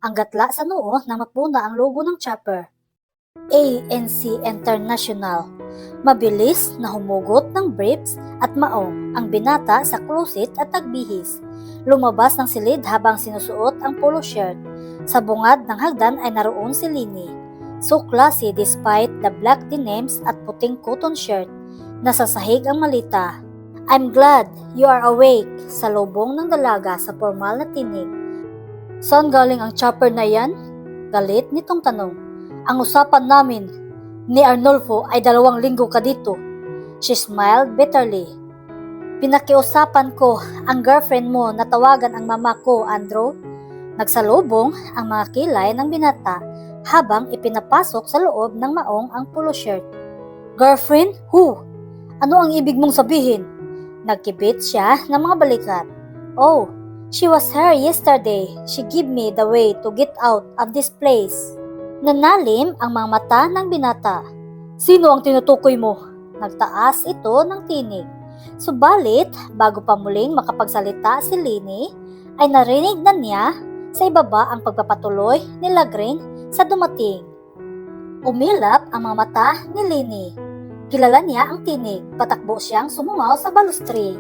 ang gatla sa noo nang mapuna ang logo ng chopper. ANC International. Mabilis na humugot ng briefs at maong ang binata sa closet at nagbihis. Lumabas ng silid habang sinusuot ang polo shirt. Sa bungad ng hagdan ay naroon si Lini. So classy despite the black denims at puting cotton shirt. Nasa sahig ang malita. I'm glad you are awake, sa lubong ng dalaga sa formal na tinig. Saan galing ang chopper na yan? Galit nitong tanong. Ang usapan namin ni Arnulfo ay 2 linggo ka dito. She smiled bitterly. Pinakiusapan ko ang girlfriend mo na tawagan ang mama ko, Andrew. Nagsalubong ang mga kilay ng binata habang ipinapasok sa loob ng maong ang polo shirt. Girlfriend? Who? Ano ang ibig mong sabihin? Nagkibit siya ng mga balikat. Oh, she was here yesterday. She gave me the way to get out of this place. Nanalim ang mga mata ng binata. Sino ang tinutukoy mo? Nagtaas ito ng tinig. Subalit, bago pa muling makapagsalita si Lini, ay narinig na niya sa ibaba ang pagpapatuloy ni Lagrin sa dumating. Umilap ang mga mata ni Lini. Kilala niya ang tinig, patakbo siyang sumungaw sa balustre.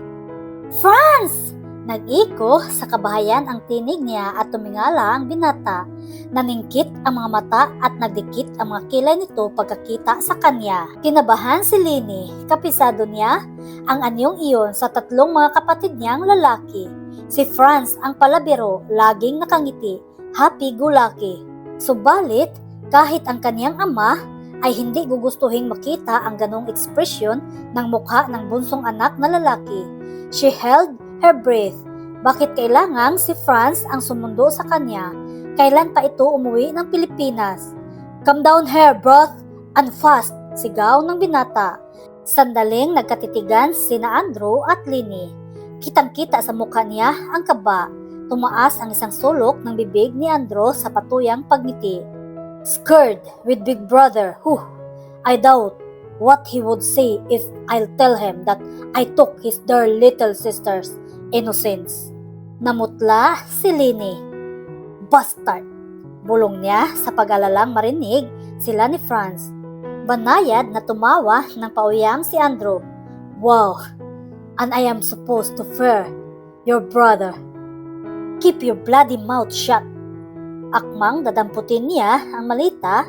Franz! Nag-iko sa kabahayan ang tinig niya at tumingala ang binata. Naningkit ang mga mata at nagdikit ang mga kilay nito pagkakita sa kanya. Kinabahan si Lini, kapisado niya ang anyong iyon sa 3 mga kapatid niyang lalaki. Si Franz ang palabiro, laging nakangiti, happy-go-lucky. Subalit, kahit ang kaniyang ama ay hindi gugustuhin makita ang ganong ekspresyon ng mukha ng bunsong anak na lalaki. She held her breath. Bakit kailangang si Franz ang sumundo sa kanya? Kailan pa ito umuwi ng Pilipinas? Come down here, broth, and fast, sigaw ng binata. Sandaling nagkatitigan sina Andrew at Lini. Kitang-kita sa mukha niya ang kaba. Tumaas ang isang sulok ng bibig ni Andrew sa patuyang pagngiti. Scared with Big Brother, I doubt what he would say if I'll tell him that I took his dear little sister's innocence. Namutla si Lini. Bastard! Bulong niya sa pag-alalang marinig sila ni Franz. Banayad na tumawa ng pauyang si Andrew. Wow! And I am supposed to fear your brother. Keep your bloody mouth shut. Akmang dadamputin niya ang malita,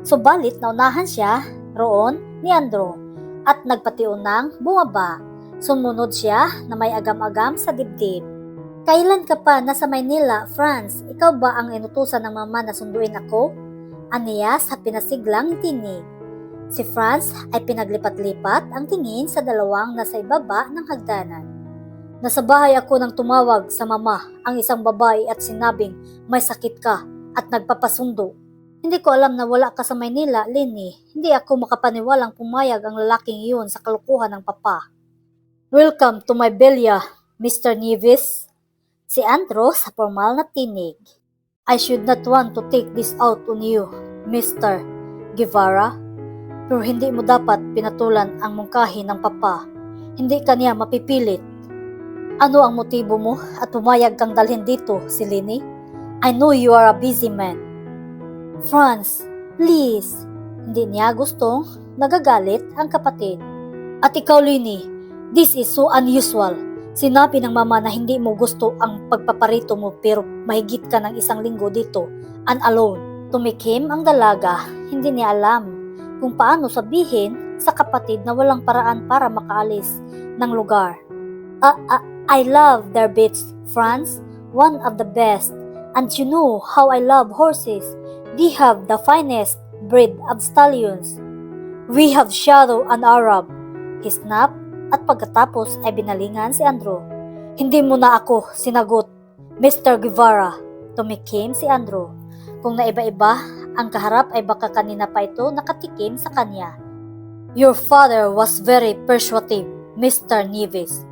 subalit naunahan siya roon ni Andrew at nagpatiunang bumaba. Sumunod siya na may agam-agam sa dibdib. Kailan ka pa nasa Maynila, Franz? Ikaw ba ang inutusan ng mama na sunduin ako? Aniya sa pinasiglang tinig. Si Franz ay pinaglipat-lipat ang tingin sa 2 nasa ibaba ng hagdanan. Nasa bahay ako nang tumawag sa mama ang isang babae at sinabing may sakit ka at nagpapasundo. Hindi ko alam na wala ka sa Maynila, Lini. Hindi ako makapaniwalang pumayag ang lalaking iyon sa kalukuhan ng papa. Welcome to my villa, Mr. Nieves. Si Andrew sa formal na tinig. I should not want to take this out on you, Mr. Guevara. Pero hindi mo dapat pinatulan ang mungkahi ng papa. Hindi ka niya mapipilit. Ano ang motibo mo at pumayag kang dalhin dito si Lini? I know you are a busy man. Franz, please. Hindi niya gustong nagagalit ang kapatid. At ikaw, Lini, this is so unusual. Sinabi ng mama na hindi mo gusto ang pagpaparito mo pero mahigit ka ng 1 linggo dito and alone. Tumikim ang dalaga. Hindi niya alam kung paano sabihin sa kapatid na walang paraan para makaalis ng lugar. I love their beats, Franz. One of the best. And you know how I love horses. They have the finest breed of stallions. We have Shadow and Arab. He snapped at pagkatapos ay binalingan si Andrew. Hindi mo na ako sinagot, Mr. Guevara. Tumikim si Andrew. Kung naiba-iba ang kaharap ay baka kanina pa ito nakatikim sa kanya. Your father was very persuasive, Mr. Nieves.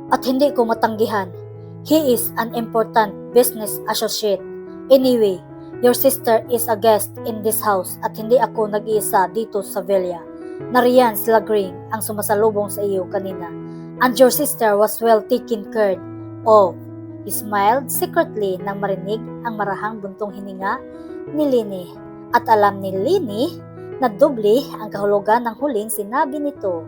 At hindi ko matanggihan. He is an important business associate. Anyway, your sister is a guest in this house at hindi ako nag-iisa dito sa villa. Nariyan sila Green ang sumasalubong sa iyo kanina. And your sister was well taken care of. He smiled secretly nang marinig ang marahang buntong hininga ni Lini. At alam ni Lini na doble ang kahulugan ng huling sinabi nito.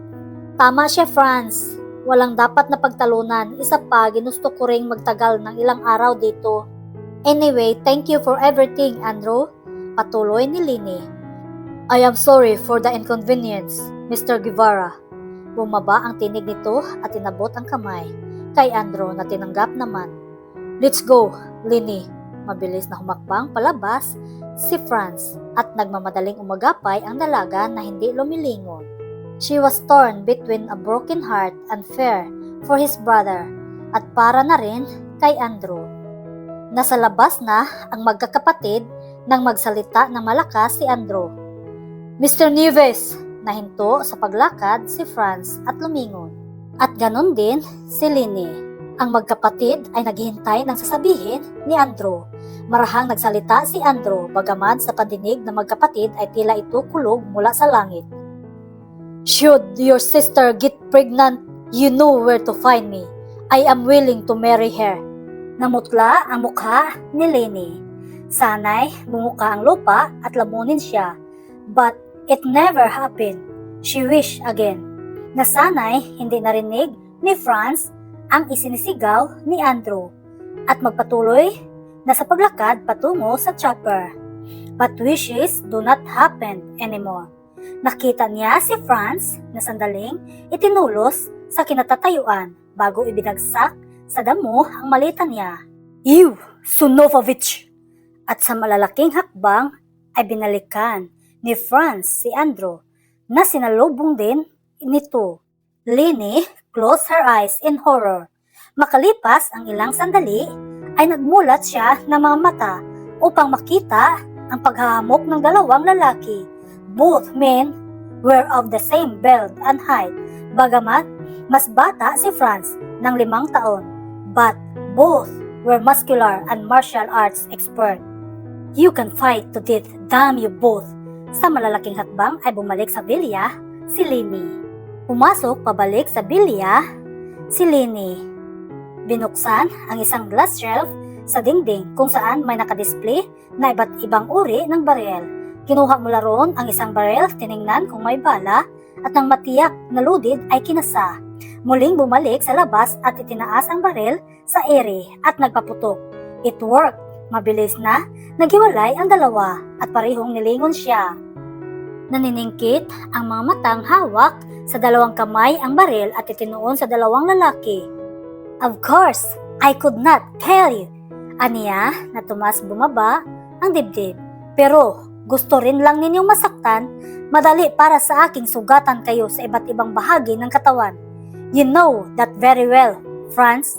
Tama siya, Franz. Walang dapat na pagtalunan. Isa pa, ginusto ko ring magtagal ng ilang araw dito. Anyway, thank you for everything, Andrew. Patuloy ni Lini. I am sorry for the inconvenience, Mr. Guevara. Bumaba ang tinig nito at inabot ang kamay kay Andrew na tinanggap naman. Let's go, Lini. Mabilis na humakbang palabas si Franz at nagmamadaling umagapay ang dalaga na hindi lumilingon. She was torn between a broken heart and fear for his brother at para na rin kay Andrew. Nasa labas na ang magkakapatid nang magsalita ng malakas si Andrew. Mr. Nieves! Nahinto sa paglakad si Franz at lumingon. At ganon din si Lini. Ang magkapatid ay naghihintay ng sasabihin ni Andrew. Marahang nagsalita si Andrew bagaman sa pandinig ng magkapatid ay tila ito kulog mula sa langit. Should your sister get pregnant, you know where to find me. I am willing to marry her. Namutla ang mukha ni Lini. Sana'y bumuka ang lupa at lamunin siya. But it never happened. She wished again. Na sana'y hindi narinig ni Franz ang isinisigaw ni Andrew at magpatuloy na sa paglakad patungo sa chopper. But wishes do not happen anymore. Nakita niya si Franz na sandaling itinulos sa kinatatayuan bago ibinagsak sa damo ang malita niya. Ew, Sunovovich! At sa malalaking hakbang ay binalikan ni Franz si Andrew na sinalubong din nito. Lini closed her eyes in horror. Makalipas ang ilang sandali ay nagmulat siya ng mga mata upang makita ang paghahamok ng dalawang lalaki. Both men were of the same build and height, bagamat mas bata si Franz ng 5 taon, but both were muscular and martial arts expert. You can fight to death, damn you both! Sa malalaking hakbang ay bumalik sa bilya si Lini. Pumasok pabalik sa bilya si Lini. Binuksan ang isang glass shelf sa dingding kung saan may nakadisplay na iba't ibang uri ng baril. Kinuha mula roon ang isang baril, tiningnan kung may bala at nang matiyak na loaded ay kinasa. Muling bumalik sa labas at itinaas ang baril sa ere at nagpaputok. It worked. Mabilis na naghiwalay ang dalawa at parehong nilingon siya. Naniningkit ang mga matang hawak sa dalawang kamay ang baril at itinuon sa dalawang lalaki. Of course, I could not tell you. Aniya na tumas bumaba ang dibdib. Pero gusto rin lang ninyong masaktan, madali para sa aking sugatan kayo sa iba't ibang bahagi ng katawan. You know that very well, Franz.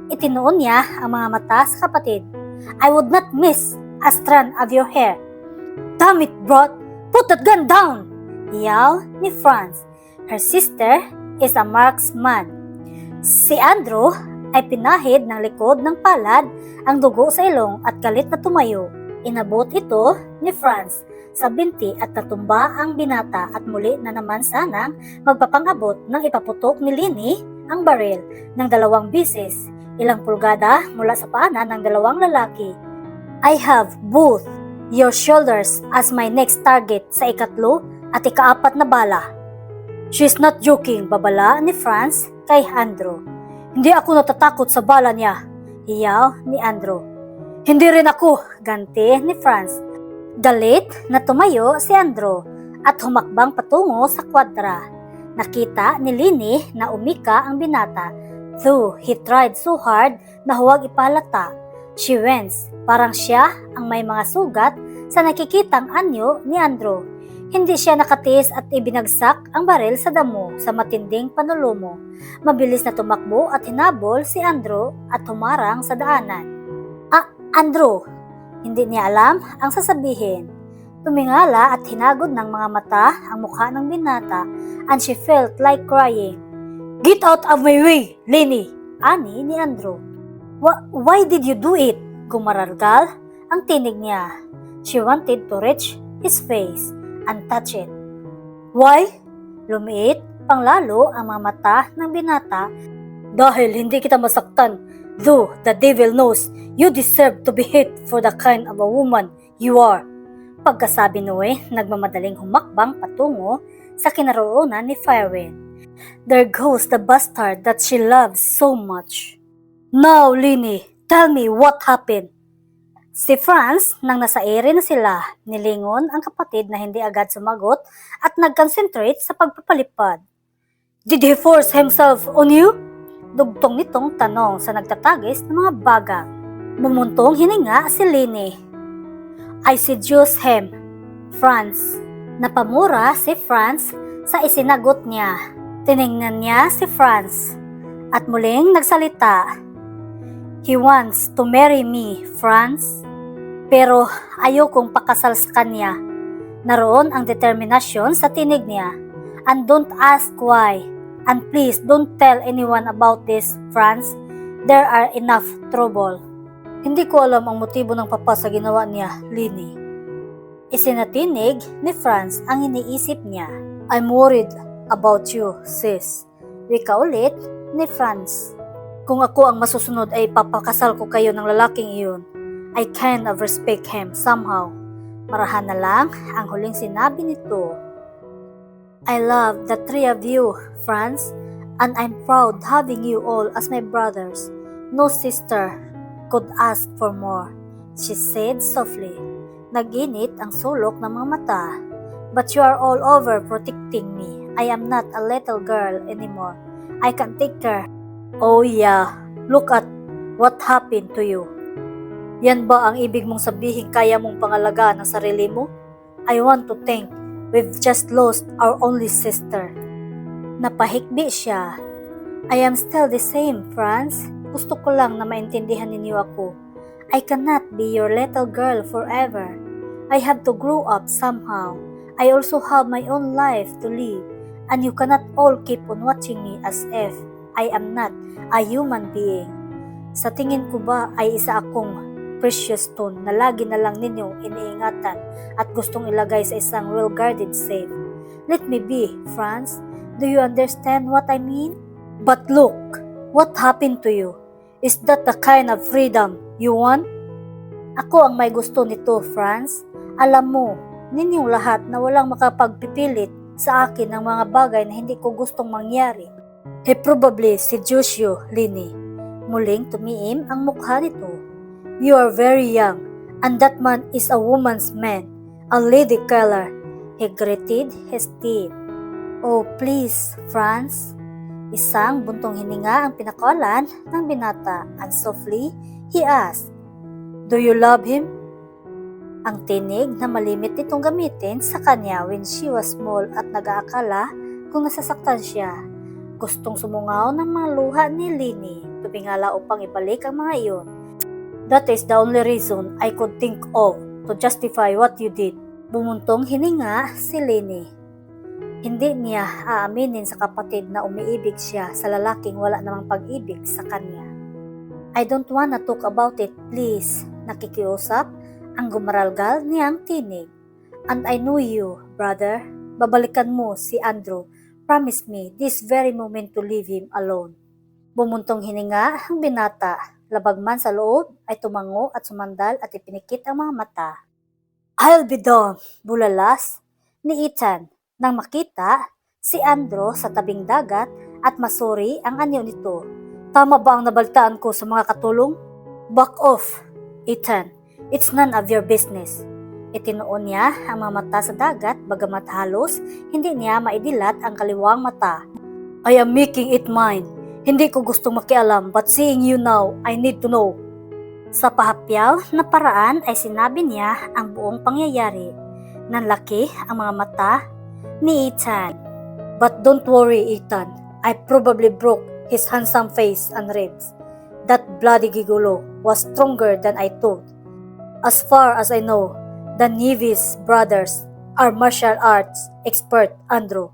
Itinuon niya ang mga mata sa kapatid. I would not miss a strand of your hair. Damn it, bro! Put that gun down! Yaw ni Franz. Her sister is a marksman. Si Andrew ay pinahid ng likod ng palad ang dugo sa ilong at galit na tumayo. Inabot ito ni Franz sa binti at natumba ang binata at muli na naman sanang magpapangabot ng ipaputok ni Lini ang baril ng 2 bisis, ilang pulgada mula sa paanan ng dalawang lalaki. I have both your shoulders as my next target sa ikatlo at ika-4 na bala. She's not joking, babala ni Franz kay Andrew. Hindi ako natatakot sa bala niya, hiyaw ni Andrew. Hindi rin ako, ganti ni Franz. Galit na tumayo si Andrew at humakbang patungo sa kwadra. Nakita ni Lini na umika ang binata, though he tried so hard na huwag ipalata. She winced, parang siya ang may mga sugat sa nakikitang anyo ni Andrew. Hindi siya nakatiis at ibinagsak ang baril sa damo sa matinding panulumo. Mabilis na tumakbo at hinabol si Andrew at humarang sa daanan. Andrew, hindi niya alam ang sasabihin. Tumingala at hinagod ng mga mata ang mukha ng binata and she felt like crying. Get out of my way, Lini! Ani ni Andrew. Why did you do it? Gumarargal ang tinig niya. She wanted to reach his face and touch it. Why? Lumiit panglalo ang mga mata ng binata. Dahil hindi kita masaktan, though the devil knows you deserve to be hit for the kind of a woman you are. Pagkasabi Noe, nagmamadaling humakbang patungo sa kinaroonan ni Firewind. There goes the bastard that she loves so much. Now, Lini, tell me what happened. Si Franz, nang nasa ere na sila, nilingon ang kapatid na hindi agad sumagot at nag-concentrate sa pagpapalipad. Did he force himself on you? Dugtong nitong tanong sa nagtatagis ng mga bagang. Bumuntong hininga si Lini. I seduced him, Franz. Napamura si Franz sa isinagot niya. Tiningnan niya si Franz at muling nagsalita. He wants to marry me, Franz. Pero ayokong pakasal sa kanya. Naroon ang determinasyon sa tinig niya. And don't ask why. And please don't tell anyone about this, Franz. There are enough trouble. Hindi ko alam ang motibo ng papa sa ginawa niya, Lini. Isinatinig ni Franz ang iniisip niya. I'm worried about you, sis. Wika ulit ni Franz. Kung ako ang masusunod ay papakasal ko kayo ng lalaking iyon. I kind of respect him somehow. Parahan na lang ang huling sinabi nito. I love the three of you, Franz, and I'm proud having you all as my brothers. No sister could ask for more, she said softly. Naginit ang sulok ng mga mata. But you are all over protecting me. I am not a little girl anymore. I can take care. Oh yeah, look at what happened to you. Yan ba ang ibig mong sabihin kaya mong pangalagaan ang sarili mo? I want to think we've just lost our only sister. Napahikbi siya. I am still the same, Franz. Gusto ko lang na maintindihan ninyo ako. I cannot be your little girl forever. I have to grow up somehow. I also have my own life to live. And you cannot all keep on watching me as if I am not a human being. Sa tingin ko ba ay isa akong precious stone na lagi na lang ninyong iniingatan at gustong ilagay sa isang well-guarded safe. Let me be, Franz. Do you understand what I mean? But look, what happened to you? Is that the kind of freedom you want? Ako ang may gusto nito, Franz. Alam mo, ninyong lahat na walang makapagpipilit sa akin ng mga bagay na hindi ko gustong mangyari. He probably seduced you, Lini. Muling tumiim ang mukha nito. You are very young, and that man is a woman's man, a lady killer. He gritted his teeth. Oh, please, Franz. Isang buntong hininga ang pinakawalan ng binata, and softly, he asked, Do you love him? Ang tinig na malimit nitong gamitin sa kanya when she was small at nag-aakala kung nasasaktan siya. Gustong sumungaw ng mga luha ni Lini, tumingala upang ibalik ang mga iyon. That is the only reason I could think of to justify what you did. Bumuntong hininga si Lini. Hindi niya aaminin sa kapatid na umiibig siya sa lalaking wala namang pag-ibig sa kanya. I don't wanna talk about it, please. Nakikiusap ang gumaralgal niyang tinig. And I know you, brother. Babalikan mo si Andrew. Promise me this very moment to leave him alone. Bumuntong hininga ang binata. Labag man sa loob ay tumango at sumandal at ipinikit ang mga mata. I'll be done, bulalas ni Ethan nang makita si Andrew sa tabing dagat at masuri ang anyo nito. Tama ba ang nabaltaan ko sa mga katulong? Back off, Ethan. It's none of your business. Itinuon niya ang mga mata sa dagat bagamat halos hindi niya maidilat ang kaliwang mata. I am making it mine. Hindi ko gustong makialam but seeing you now, I need to know. Sa pahapyaw na paraan ay sinabi niya ang buong pangyayari. Nanlaki ang mga mata ni Ethan. But don't worry, Ethan. I probably broke his handsome face and ribs. That bloody gigolo was stronger than I thought. As far as I know, the Nevis brothers are martial arts expert, Andrew.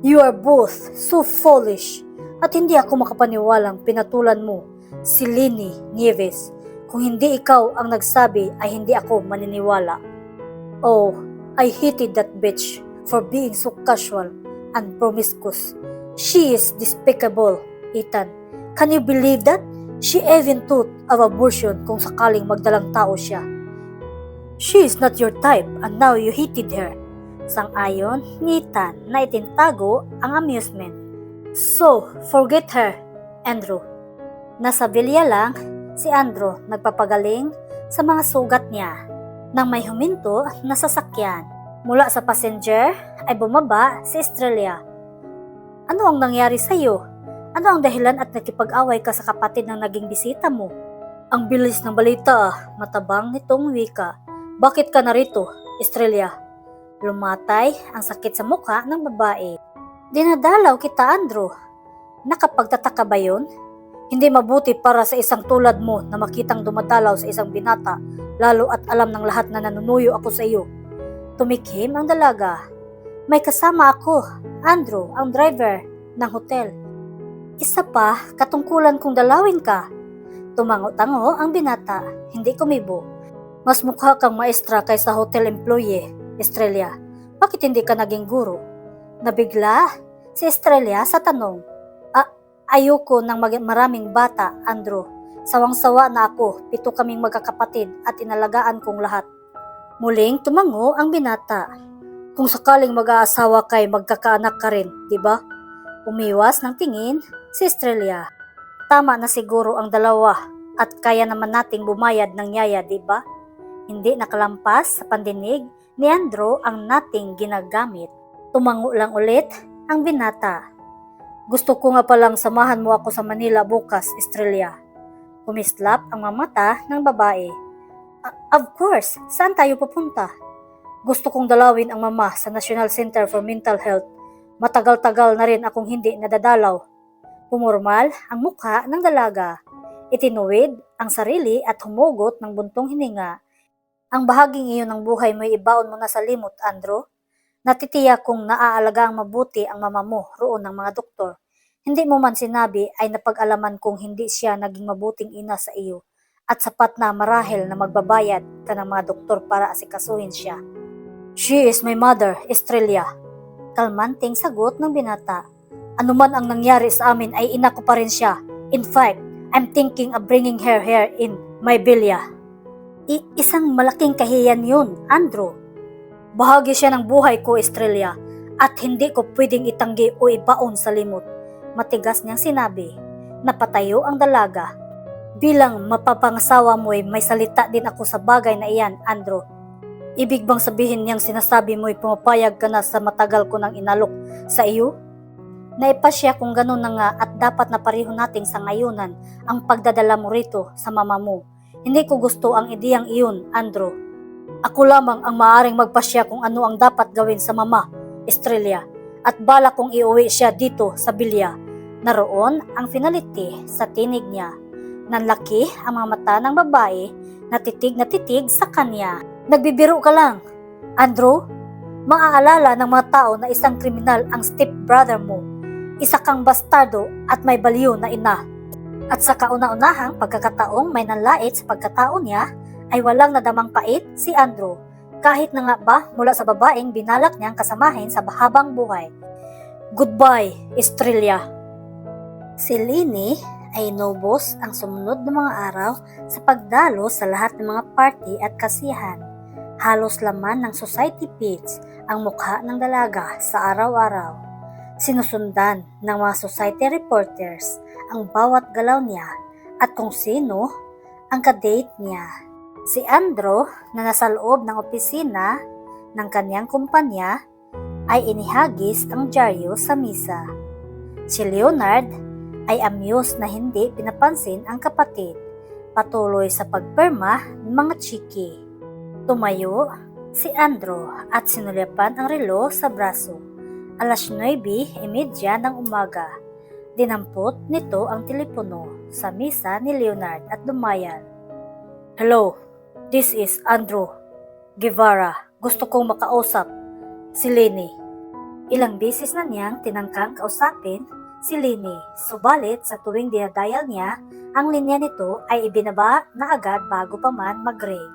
You are both so foolish at hindi ako makapaniwalang pinatulan mo si Lini Nieves. Kung hindi ikaw ang nagsabi ay hindi ako maniniwala. Oh, I hated that bitch for being so casual and promiscuous. She is despicable, Ethan. Can you believe that? She even thought of abortion kung sakaling magdalang tao siya. She is not your type and now you hated her. Sang-ayon ni Ethan na itintago ang amusement. So, forget her, Andrew. Nasa bilya lang, si Andrew nagpapagaling sa mga sugat niya. Nang may huminto na sasakyan, mula sa passenger ay bumaba si Estrella. Ano ang nangyari sa iyo? Ano ang dahilan at nakipag-away ka sa kapatid ng naging bisita mo? Ang bilis ng balita, matabang nitong wika. Bakit ka narito, Estrella? Lumatay ang sakit sa mukha ng babae. Dinadalaw kita, Andrew. Nakapagtataka ba yun? Hindi mabuti para sa isang tulad mo na makitang dumadalaw sa isang binata, lalo at alam ng lahat na nanunuyo ako sa iyo. Tumikhim ang dalaga. May kasama ako, Andrew, ang driver ng hotel. Isa pa, katungkulan kong dalawin ka. Tumango-tango ang binata, hindi kumibo. Mas mukha kang maestra kaysa hotel employee, Estrella. Bakit hindi ka naging guro? Nabigla si Estrella sa tanong. Ayoko ng maraming bata, Andrew. Sawang-sawa na ako, 7 kaming magkakapatid at inalagaan kong lahat. Muling tumango ang binata. Kung sakaling mag-aasawa kay magkakaanak ka rin, di ba? Umiwas ng tingin si Estrella. Tama na siguro ang dalawa at kaya naman nating bumayad ng yaya, di ba? Hindi nakalampas sa pandinig ni Andrew ang nating ginagamit. Tumango lang ulit ang binata. Gusto ko nga palang samahan mo ako sa Manila bukas, Estrella. Kumislap ang mamata ng babae. Of course, saan tayo pupunta? Gusto kong dalawin ang mama sa National Center for Mental Health. Matagal-tagal na rin akong hindi nadadalaw. Pumormal ang mukha ng dalaga. Itinuwid ang sarili at humugot ng buntong hininga. Ang bahaging iyon ng buhay mo'y ibaon mo na sa limot, Andrew. Natitiyak kung naaalagang mabuti ang mama mo roon ng mga doktor. Hindi mo man sinabi ay napag-alaman kung hindi siya naging mabuting ina sa iyo at sapat na marahil na magbabayad ka ng mga doktor para asikasuhin siya. She is my mother, Estrella. Kalmanting sagot ng binata. Ano man ang nangyari sa amin ay ina ko pa rin siya. In fact, I'm thinking of bringing her here in my bilya. Isang malaking kahiyan yun, Andrew. Bahagi siya ng buhay ko, Estrella, at hindi ko pwedeng itanggi o ibaon sa limot. Matigas niyang sinabi. Napatayo ang dalaga. Bilang mapapangasawa mo'y may salita din ako sa bagay na iyan, Andrew. Ibig bang sabihin niyang sinasabi mo'y pumapayag ka na sa matagal ko nang inalok sa iyo? Naipasya kung ganun na nga at dapat na pareho nating sangayunan ang pagdadala mo rito sa mama mo. Hindi ko gusto ang ideyang iyon, Andrew. Ako lamang ang maaaring magpasya kung ano ang dapat gawin sa mama, Estrella, at bala kong iuwi siya dito sa bilya. Naroon ang finality sa tinig niya. Nanlaki ang mga mata ng babae na titig sa kanya. Nagbibiro ka lang, Andrew. Maaalala ng mga tao na isang kriminal ang stepbrother mo. Isa kang bastardo at may baliw na ina. At sa kauna-unahang pagkakataong may nanlait sa pagkatao niya, ay walang nadamang pait si Andrew, kahit na nga ba mula sa babaeng binalak niyang kasamahin sa habang buhay. Goodbye, Estrella. Si Lenny ay inubos ang sumunod na mga araw sa pagdalo sa lahat ng mga party at kasiyahan. Halos laman ng society page ang mukha ng dalaga sa araw-araw. Sinusundan ng mga society reporters ang bawat galaw niya at kung sino ang kadate niya. Si Andrew na nasa loob ng opisina ng kanyang kumpanya ay inihagis ang dyaryo sa misa. Si Leonard ay amused na hindi pinapansin ang kapatid, patuloy sa pagperma ng mga chiki. Tumayo si Andrew at sinulyapan ang relo sa braso. Alas 9:30 ng umaga. Dinampot nito ang telepono sa misa ni Leonard at dumayan. Hello, this is Andrew Guevara. Gusto kong makausap si Lenny. Ilang beses na niyang tinangkang kausapin si Lenny, subalit sa tuwing dinadial niya, ang linya nito ay ibinaba na agad bago pa man mag-ring.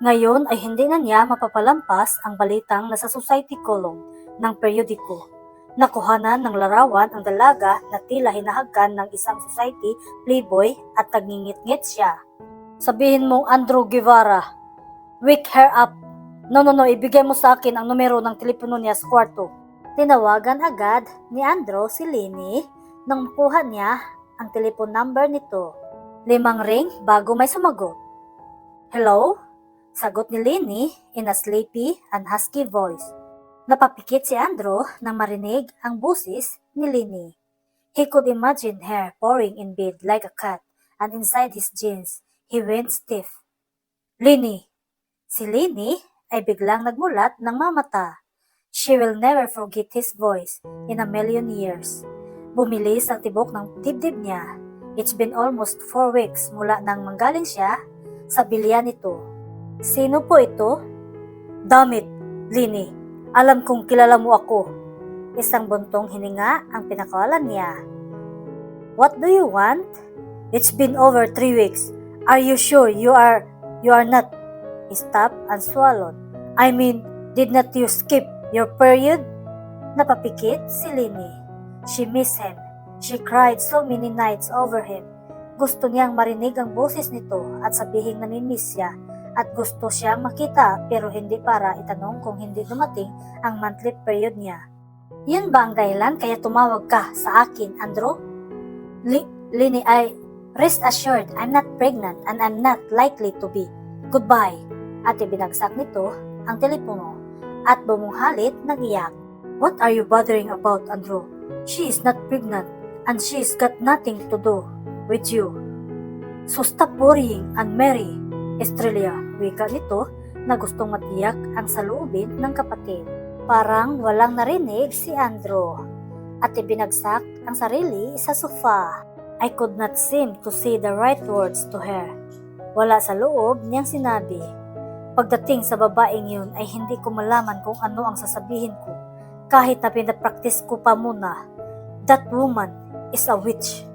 Ngayon ay hindi na niya mapapalampas ang balitang nasa society column ng periodiko. Nakuhanan ng larawan ang dalaga na tila hinahagkan ng isang society playboy at nagngingit-ngit siya. Sabihin mong Andrew Guevara, Wake her up. No, ibigay mo sa akin ang numero ng telepono niya sa kwarto. Tinawagan agad ni Andrew si Lenny nang makuha niya ang telephone number nito. 5 ring bago may sumagot. Hello? Sagot ni Lenny in a sleepy and husky voice. Napapikit si Andrew nang marinig ang busis ni Lenny. He could imagine her pouring in bed like a cat, and inside his jeans, he went stiff. Lenny! Si Lenny ay biglang nagmulat ng mamata. She will never forget his voice in a million years. Bumilis ang tibok ng dibdib niya. It's been almost 4 weeks mula nang manggaling siya sa bilya nito. Sino po ito? Damit, Lenny. Alam kong kilala mo ako. Isang buntong hininga ang pinakawalan niya. What do you want? It's been over 3 weeks. Are you sure you are not? He stopped and swallowed. I mean, did not you skip your period? Napapikit si Lenny. She missed him. She cried so many nights over him. Gusto niyang marinig ang boses nito at sabihing namimiss siya at gusto siyang makita pero hindi para itanong kung hindi dumating ang monthly period niya. Yun ba ang dahilan kaya tumawag ka sa akin, Andrew? Lenny, rest assured, I'm not pregnant and I'm not likely to be. Goodbye. At ibinagsak nito ang telepono at bumunghalit nag-iyak. What are you bothering about, Andrew? She is not pregnant and she's got nothing to do with you. So stop worrying and marry, Estrella. Wika nito na gustong matiyak ang saloobin ng kapatid. Parang walang narinig si Andrew at ibinagsak ang sarili sa sofa. I could not seem to say the right words to her. Wala sa loob niyang sinabi. Pagdating sa babaeng yun ay hindi ko malaman kung ano ang sasabihin ko kahit na pinapractice ko pa muna. That woman is a witch.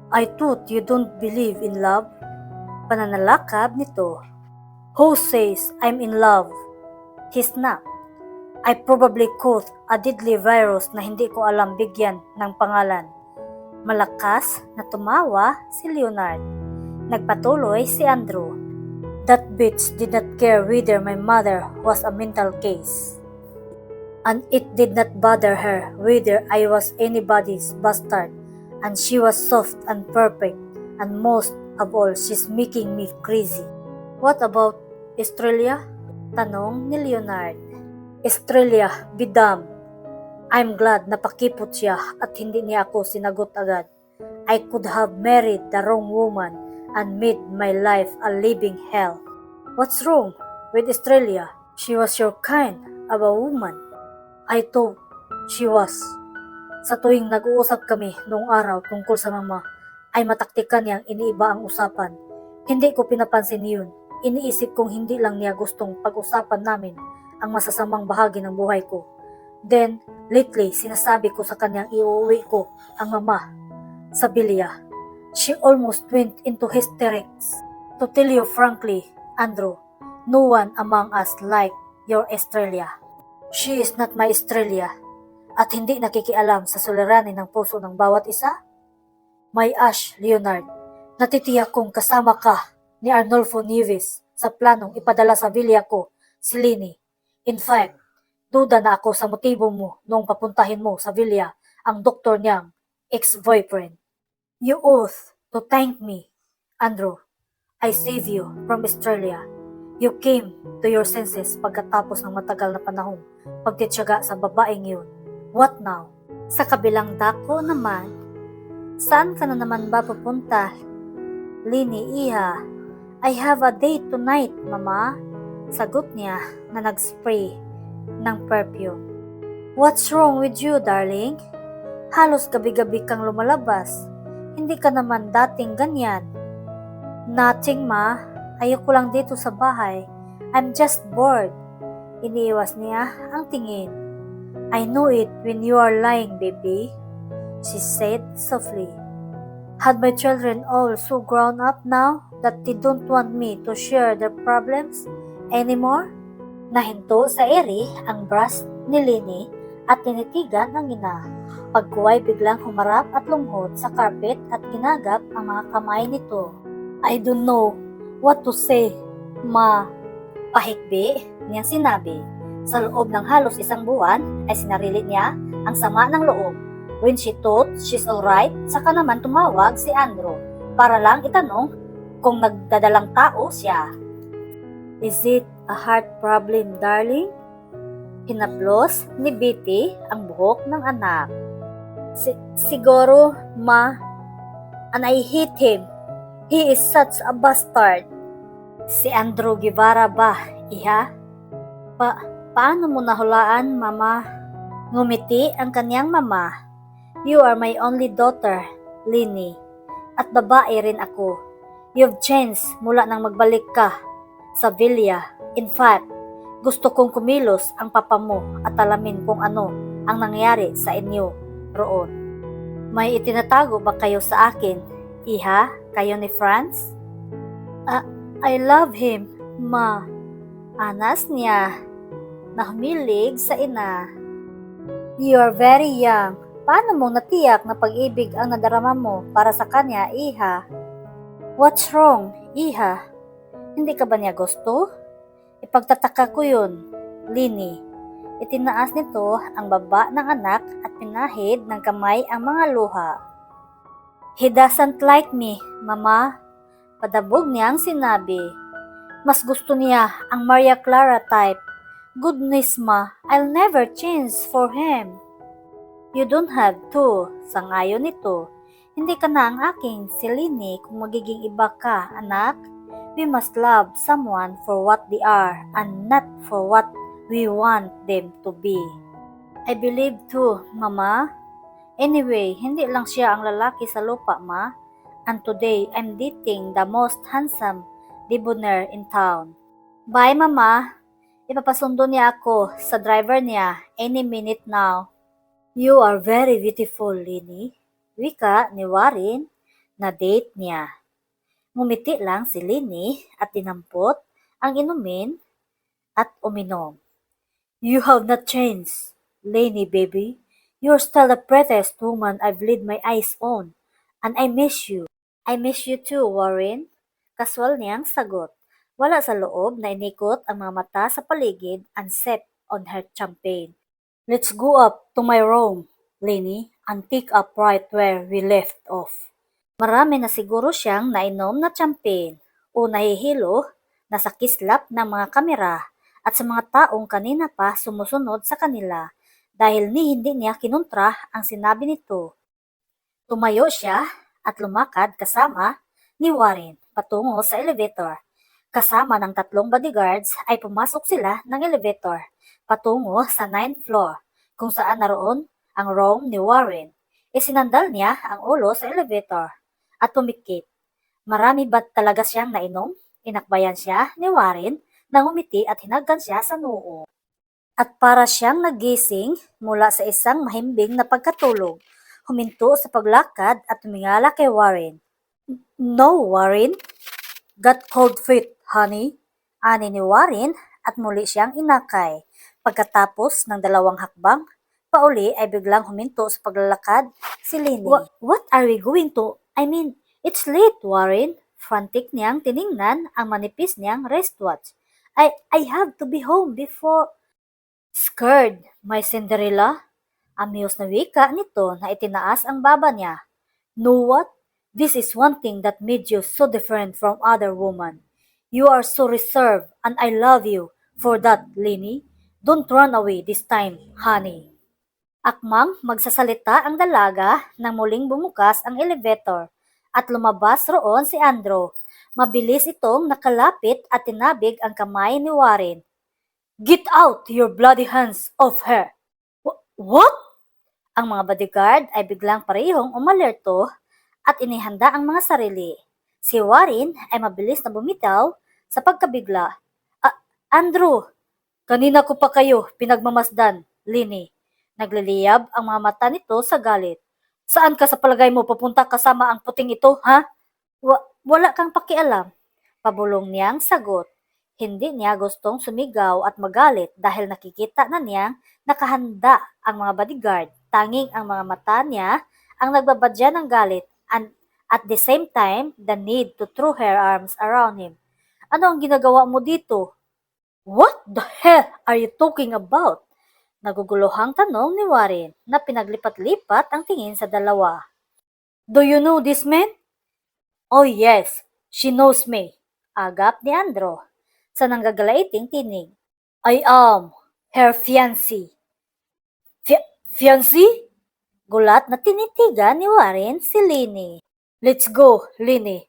I thought you don't believe in love. Pananalakab nito. Who says I'm in love? He snapped. I probably caught a deadly virus na hindi ko alam bigyan ng pangalan. Malakas na tumawa si Leonard. Nagpatuloy si Andrew. That bitch did not care whether my mother was a mental case. And it did not bother her whether I was anybody's bastard. And she was soft and perfect. And most of all, she's making me crazy. What about Estrella? Tanong ni Leonard. Estrella, be damned. I'm glad napakipot siya at hindi niya ako sinagot agad. I could have married the wrong woman and made my life a living hell. What's wrong with Estrella? She was your kind of a woman. I thought she was. Sa tuwing nag-uusap kami noong araw tungkol sa mama, ay mataktikan niyang iniiba ang usapan. Hindi ko pinapansin yun. Iniisip kong hindi lang niya gustong pag-usapan namin ang masasamang bahagi ng buhay ko. Then, lately, sinasabi ko sa kanyang iuwi ko ang mama sa bilya. She almost went into hysterics. To tell you frankly, Andrew, no one among us like your Estrella. She is not my Estrella at hindi nakikialam sa suliranin ng puso ng bawat isa. My Ash, Leonard, natitiyak kong kasama ka ni Arnulfo Nieves sa planong ipadala sa bilya ko si Lenny. In fact, duda na ako sa motibo mo nung papuntahin mo sa villa ang doktor niyang ex-boyfriend. You oath to thank me, Andrew. I saved you from Australia. You came to your senses pagkatapos ng matagal na panahong pagtitiyaga sa babaeng yun. What now? Sa kabilang dako naman, saan ka na naman ba pupunta? Lenny, iha. I have a date tonight, mama. Sagot niya na nag-spray ng perfume. What's wrong with you, darling? Halos gabi-gabi kang lumalabas. Hindi ka naman dating ganyan. Nothing, ma. Ayoko lang dito sa bahay. I'm just bored. Iniiwas niya ang tingin. I know it when you are lying, baby, she said softly. Had my children all so grown up now that they don't want me to share their problems anymore? Nahinto sa eri ang brush ni Lenny at tinitigan ang ina. Pagkuway biglang humarap at lumhod sa carpet at ginagap ang mga kamay nito. I don't know what to say, ma. Pahikbi niyang sinabi. Sa loob ng halos isang buwan ay sinarili niya ang sama ng loob. When she thought she's alright, saka naman tumawag si Andrew para lang itanong kung nagdadalang tao siya. Is it a heart problem, darling? Hinaplos ni Betty ang buhok ng anak. Siguro, ma. And I hate him. He is such a bastard. Si Andrew Guevara ba, iha? Paano mo nahulaan, mama? Ngumiti ang kanyang mama. You are my only daughter, Linny. At babae rin ako. You've changed mula nang magbalik ka sa villa. In fact, gusto kong kumilos ang papa mo at alamin kung ano ang nangyari sa inyo roon. May itinatago ba kayo sa akin, iha? Kayo ni Franz? I love him, ma. Anas niya na humilig sa ina. You are very young. Paano mo natiyak na pag-ibig ang nadarama mo para sa kanya, iha? What's wrong, iha? Hindi ka ba niya gusto? Ipagtataka ko yun, Linny. Itinaas nito ang baba ng anak at pinahid ng kamay ang mga luha. He doesn't like me, mama. Padabog niyang sinabi. Mas gusto niya ang Maria Clara type. Goodness, ma, I'll never change for him. You don't have to, sangayon nito. Hindi ka na ang aking si Linny kung magiging iba ka, anak. We must love someone for what they are and not for what we want them to be. I believe too, mama. Anyway, hindi lang siya ang lalaki sa lupa, ma. And today, I'm dating the most handsome debonair in town. Bye, mama. Ipapasundo niya ako sa driver niya any minute now. You are very beautiful, Linny. Wika ni Warren na date niya. Ngumiti lang si Linny at tinampot ang inumin at uminom. You have not changed, Linny baby. You're still the prettiest woman I've laid my eyes on, and I miss you. I miss you too, Warren. Kaswal niyang sagot. Wala sa loob na inikot ang mga mata sa paligid and set on her champagne. Let's go up to my room, Linny, and pick up right where we left off. Marami na siguro siyang nainom na champagne o nahihilo na sa kislap ng mga kamera at sa mga taong kanina pa sumusunod sa kanila dahil hindi niya kinontra ang sinabi nito. Tumayo siya at lumakad kasama ni Warren patungo sa elevator. Kasama ng 3 bodyguards ay pumasok sila ng elevator patungo sa 9th floor kung saan naroon ang room ni Warren. Isinandal niya ang ulo sa elevator at pumikit. Marami ba talaga siyang nainom? Inakbayan siya ni Warren nang umiti at hinagkan siya sa noo. At para siyang nagising mula sa isang mahimbing na pagkatulog, huminto sa paglakad at tumingala kay Warren. No, Warren. Got cold feet, honey. Ani ni Warren at muli siyang inakay. Pagkatapos ng 2 hakbang, pauli ay biglang huminto sa paglalakad si Linny. What are we going to? I mean, it's late, Warren. Frantic niyang tiningnan ang manipis niyang wristwatch. I have to be home before... Scared, my Cinderella? Amiyos na wika nito na itinaas ang baba niya. Know what? This is one thing that made you so different from other women. You are so reserved and I love you for that, Linny. Don't run away this time, honey. Akmang magsasalita ang dalaga nang muling bumukas ang elevator at lumabas roon si Andrew. Mabilis itong nakalapit at tinabig ang kamay ni Warren. Get out your bloody hands off her! What? Ang mga bodyguard ay biglang parehong umalerto at inihanda ang mga sarili. Si Warren ay mabilis na bumitaw sa pagkabigla. Andrew, kanina ko pa kayo pinagmamasdan, Linny. Nagliliyab ang mga mata nito sa galit. Saan ka sa palagay mo papunta kasama ang puting ito, ha? Wala kang pakialam. Pabulong niyang sagot. Hindi niya gustong sumigaw at magalit dahil nakikita na niyang nakahanda ang mga bodyguard. Tanging ang mga mata niya ang nagbabadya ng galit and at the same time, the need to throw her arms around him. Ano ang ginagawa mo dito? What the hell are you talking about? Naguguluhang tanong ni Warren na pinaglipat-lipat ang tingin sa dalawa. Do you know this man? Oh yes, she knows me. Agap ni Andro sa nanggagalaiting tinig. I am her fiancé. Fiancé? Gulat na tinitigan ni Warren si Lini. Let's go, Lini.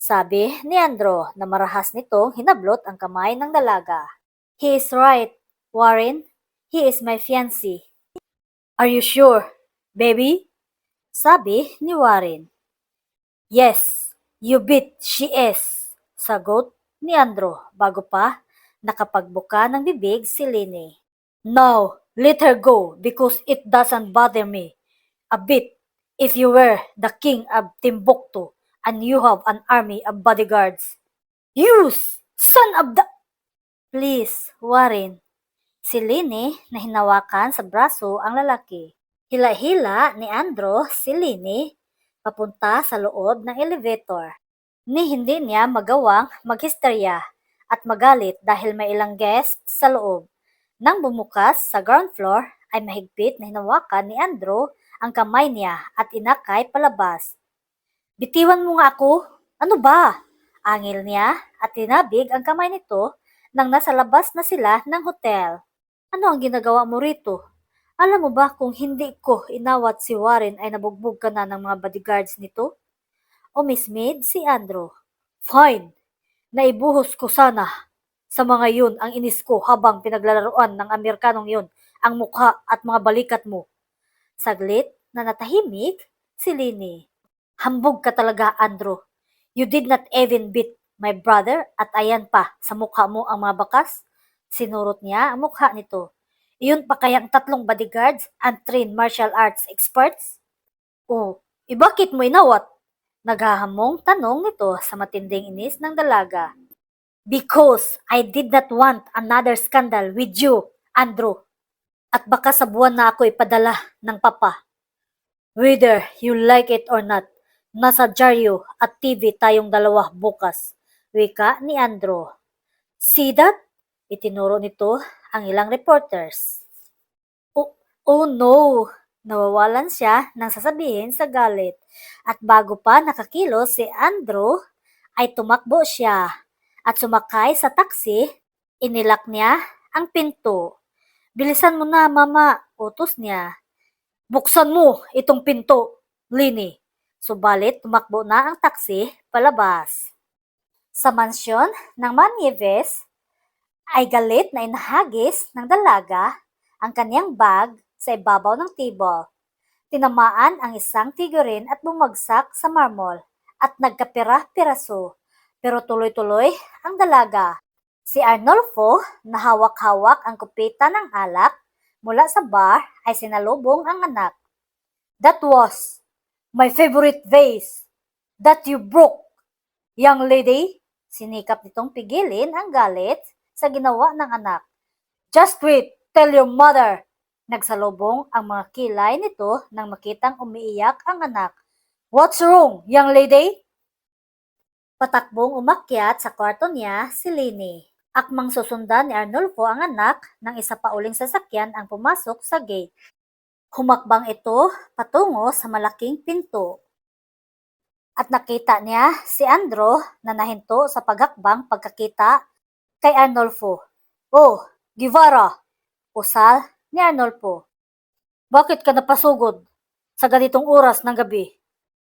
Sabi ni Andro na marahas nitong hinablot ang kamay ng dalaga. He is right, Warren. He is my fiancé. Are you sure, baby? Sabi ni Warren. Yes, you bet she is. Sagot ni Andro bago pa nakapagbuka ng bibig si Lini. Now, let her go because it doesn't bother me a bit if you were the king of Timbuktu and you have an army of bodyguards. You son of the... Please, Warren. Si Lini na hinawakan sa braso ang lalaki. Hila-hila ni Andro si Lini papunta sa loob ng elevator. Ni hindi niya magawang maghisterya at magalit dahil may ilang guests sa loob. Nang bumukas sa ground floor ay mahigpit na hinawakan ni Andro ang kamay niya at inakay palabas. Bitiwan mo nga ako? Ano ba? Angil niya at tinabig ang kamay nito nang nasa labas na sila ng hotel. Ano ang ginagawa mo rito? Alam mo ba kung hindi ko inawat si Warren ay nabugbog ka na ng mga bodyguards nito? Umismid si Andro. Fine, naibuhos ko sana sa mga yun ang inis ko habang pinaglalaroan ng Amerikanong yun ang mukha at mga balikat mo. Saglit na natahimik si Lini. Hambog ka talaga, Andro. You did not even beat my brother at ayan pa sa mukha mo ang mga bakas. Sinurot niya ang mukha nito. Iyon pa kayang 3 bodyguards and trained martial arts experts? Oh, bakit mo inawat? Naghahamong tanong nito sa matinding inis ng dalaga. Because I did not want another scandal with you, Andrew. At baka sa buwan na ako ipadala ng papa. Whether you like it or not, nasa dyaryo at TV tayong dalawa bukas. Wika ni Andrew. See that? Itinuro nito ang ilang reporters. Oh no! Nawawalan siya ng sasabihin sa galit. At bago pa nakakilos si Andrew, ay tumakbo siya. At sumakay sa taxi, inilak niya ang pinto. Bilisan mo na, mama, utos niya. Buksan mo itong pinto, Lini. Subalit tumakbo na ang taxi palabas. Sa mansyon ng Manieves, ay galit na inahagis ng dalaga ang kanyang bag sa ibabaw ng table. Tinamaan ang isang figurine at bumagsak sa marmol at nagkapira-piraso. Pero tuloy-tuloy ang dalaga. Si Arnolfo na hawak-hawak ang kupita ng alak mula sa bar ay sinalubong ang anak. That was my favorite vase that you broke, young lady. Sinikap nitong pigilin ang galit sa ginawa ng anak. Just wait, tell your mother. Nagsalubong ang mga kilay nito nang makitang umiiyak ang anak. What's wrong, young lady? Patakbong umakyat sa kwarto niya si Lini. Akmang susundan ni Arnolfo ang anak nang isa pa uling sasakyan ang pumasok sa gate. Humakbang ito patungo sa malaking pinto. At nakita niya si Andro na nahinto sa paghakbang pagkakita kay Arnolfo. Oh, Guevara! Usal ni Arnolfo. Bakit ka napasugod sa ganitong oras ng gabi?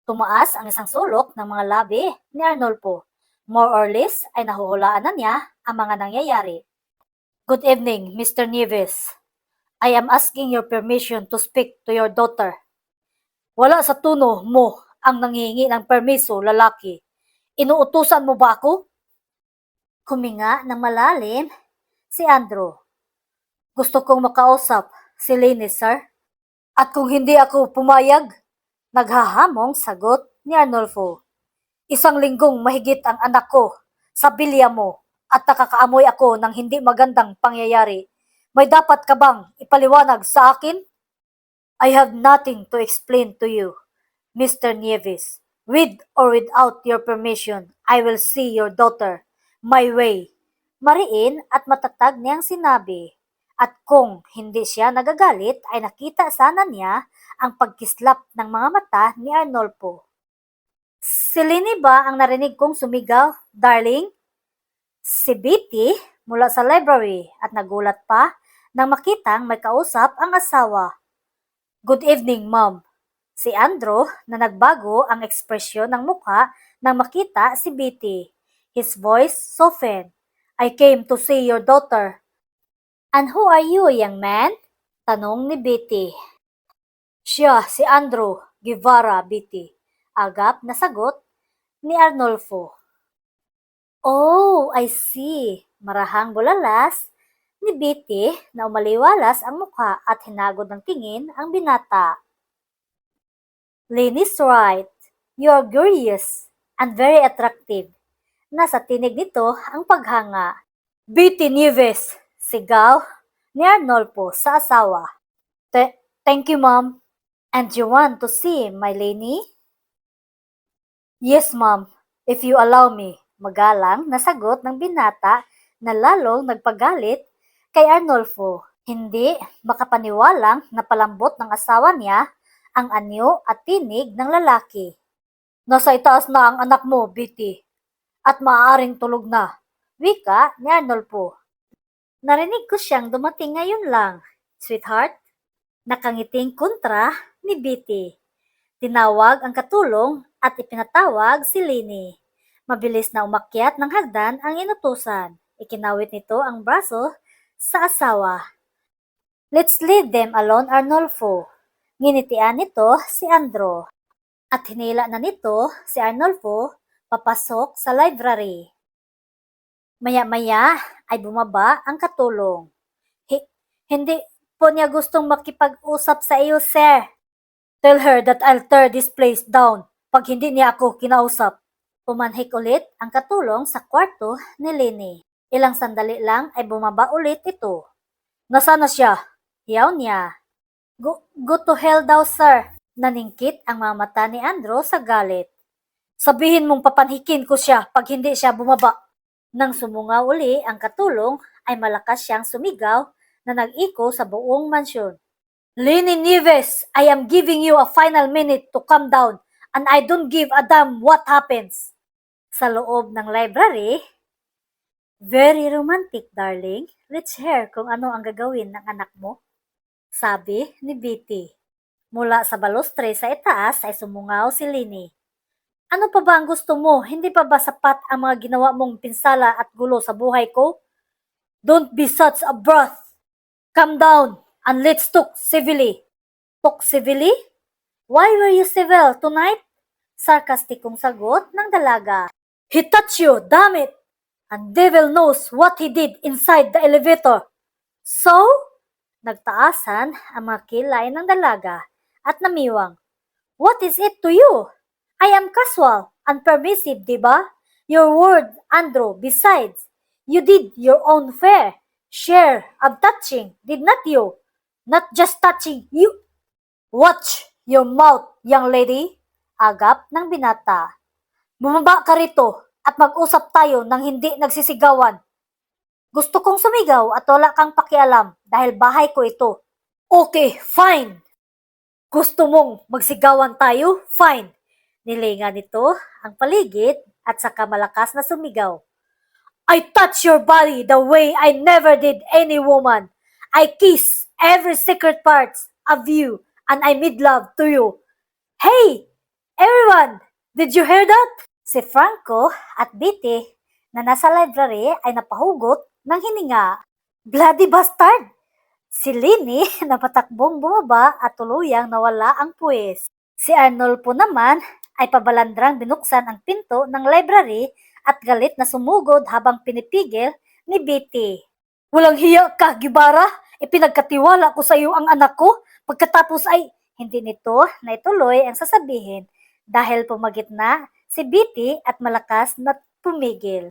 Tumaas ang isang sulok ng mga labi ni Arnolfo. More or less ay nahuhulaan na niya ang mga nangyayari. Good evening, Mr. Nieves. I am asking your permission to speak to your daughter. Wala sa tuno mo ang nanghihingi ng permiso, lalaki. Inuutusan mo ba ako? Huminga ng malalim si Andrew. Gusto kong makausap si Lini, sir. At kung hindi ako pumayag, naghahamong sagot ni Arnolfo. Isang linggong mahigit ang anak ko sa bilya mo at nakakaamoy ako ng hindi magandang pangyayari. May dapat ka bang ipaliwanag sa akin? I have nothing to explain to you, Mr. Nieves. With or without your permission, I will see your daughter my way. Mariin at matatag niyang sinabi. At kung hindi siya nagagalit ay nakita sana niya ang pagkislap ng mga mata ni Arnolfo. Si Lini ba ang narinig kong sumigaw, darling? Si Betty mula sa library at nagulat pa nang makitang may kausap ang asawa. Good evening, Mom. Si Andrew na nagbago ang ekspresyon ng mukha nang makita si Betty. His voice softened. I came to see your daughter. And who are you, young man? Tanong ni Betty. Siya, si Andrew Guevara, Betty. Agap na sagot ni Arnolfo. Oh, I see. Marahang bulalas ni Betty na umaliwalas ang mukha at hinagod ng tingin ang binata. Lenie's right. You're curious and very attractive. Nasa tinig nito ang paghanga. Betty Nieves, sigaw ni Arnolfo sa asawa. Thank you, Mom. And you want to see my Lenie? Yes, Mom. If you allow me. Magalang na sagot ng binata na lalong nagpagalit kay Arnolfo. Hindi makapaniwalang napalambot ng asawa niya ang anyo at tinig ng lalaki. Nasa itaas na ang anak mo, Betty. At maaaring tulog na. Wika ni Arnolfo. Narinig ko siyang dumating ngayon lang, sweetheart. Nakangiting kontra ni Betty. Tinawag ang katulong at ipinatawag si Lini. Mabilis na umakyat ng hagdan ang inutusan. Ikinawit nito ang braso sa asawa. Let's leave them alone, Arnolfo. Nginitian nito si Andrew. At hinila na nito si Arnolfo papasok sa library. Maya-maya ay bumaba ang katulong. Hindi po niya gustong makipag-usap sa iyo, sir. Tell her that I'll tear this place down pag hindi niya ako kinausap. Pumanhik ulit ang katulong sa kwarto ni Lini. Ilang sandali lang ay bumaba ulit ito. Nasaan na siya? Hiyaw niya. Go to hell daw, sir. Naningkit ang mga mata ni Andrew sa galit. Sabihin mong papanhikin ko siya pag hindi siya bumaba. Nang sumungaw uli ang katulong ay malakas siyang sumigaw na nag-iko sa buong mansyon. Lini Nieves, I am giving you a final minute to calm down and I don't give a damn what happens. Sa loob ng library, very romantic, darling. Let's hear kung ano ang gagawin ng anak mo. Sabi ni Betty. Mula sa balustre sa itaas ay sumungaw si Lini. Ano pa ba ang gusto mo? Hindi pa ba sapat ang mga ginawa mong pinsala at gulo sa buhay ko? Don't be such a brat. Calm down and let's talk civilly. Talk civilly? Why were you civil tonight? Sarkastikong sagot ng dalaga. He touched you, damn it! And devil knows what he did inside the elevator. So? Nagtaasan ang mga kilay ng dalaga at namiwang. What is it to you? I am casual and permissive, diba? Your word, Andrew. Besides, you did your own fair share of touching, did not you? Not just touching, you. Watch your mouth, young lady. Agap ng binata. Bumaba ka rito at mag-usap tayo ng hindi nagsisigawan. Gusto kong sumigaw at wala kang pakialam dahil bahay ko ito. Okay, fine. Gusto mong magsigawan tayo? Fine. Nilinga nito ang paligid at saka malakas na sumigaw. I touch your body the way I never did any woman. I kiss every secret parts of you and I made love to you. Hey, everyone! Did you hear that? Si Franco at Betty na nasa library ay napahugot ng hininga. Bloody bastard! Si Lini na patakbong bumaba at tuluyang nawala ang puwes. Si Arnolfo naman ay pabalandrang binuksan ang pinto ng library at galit na sumugod habang pinipigil ni Betty. Walang hiya ka, Gibara! Ipinagkatiwala ko sa iyo ang anak ko pagkatapos ay hindi nito na ituloy ang sasabihin dahil pumagit na si Betty at malakas na pumigil.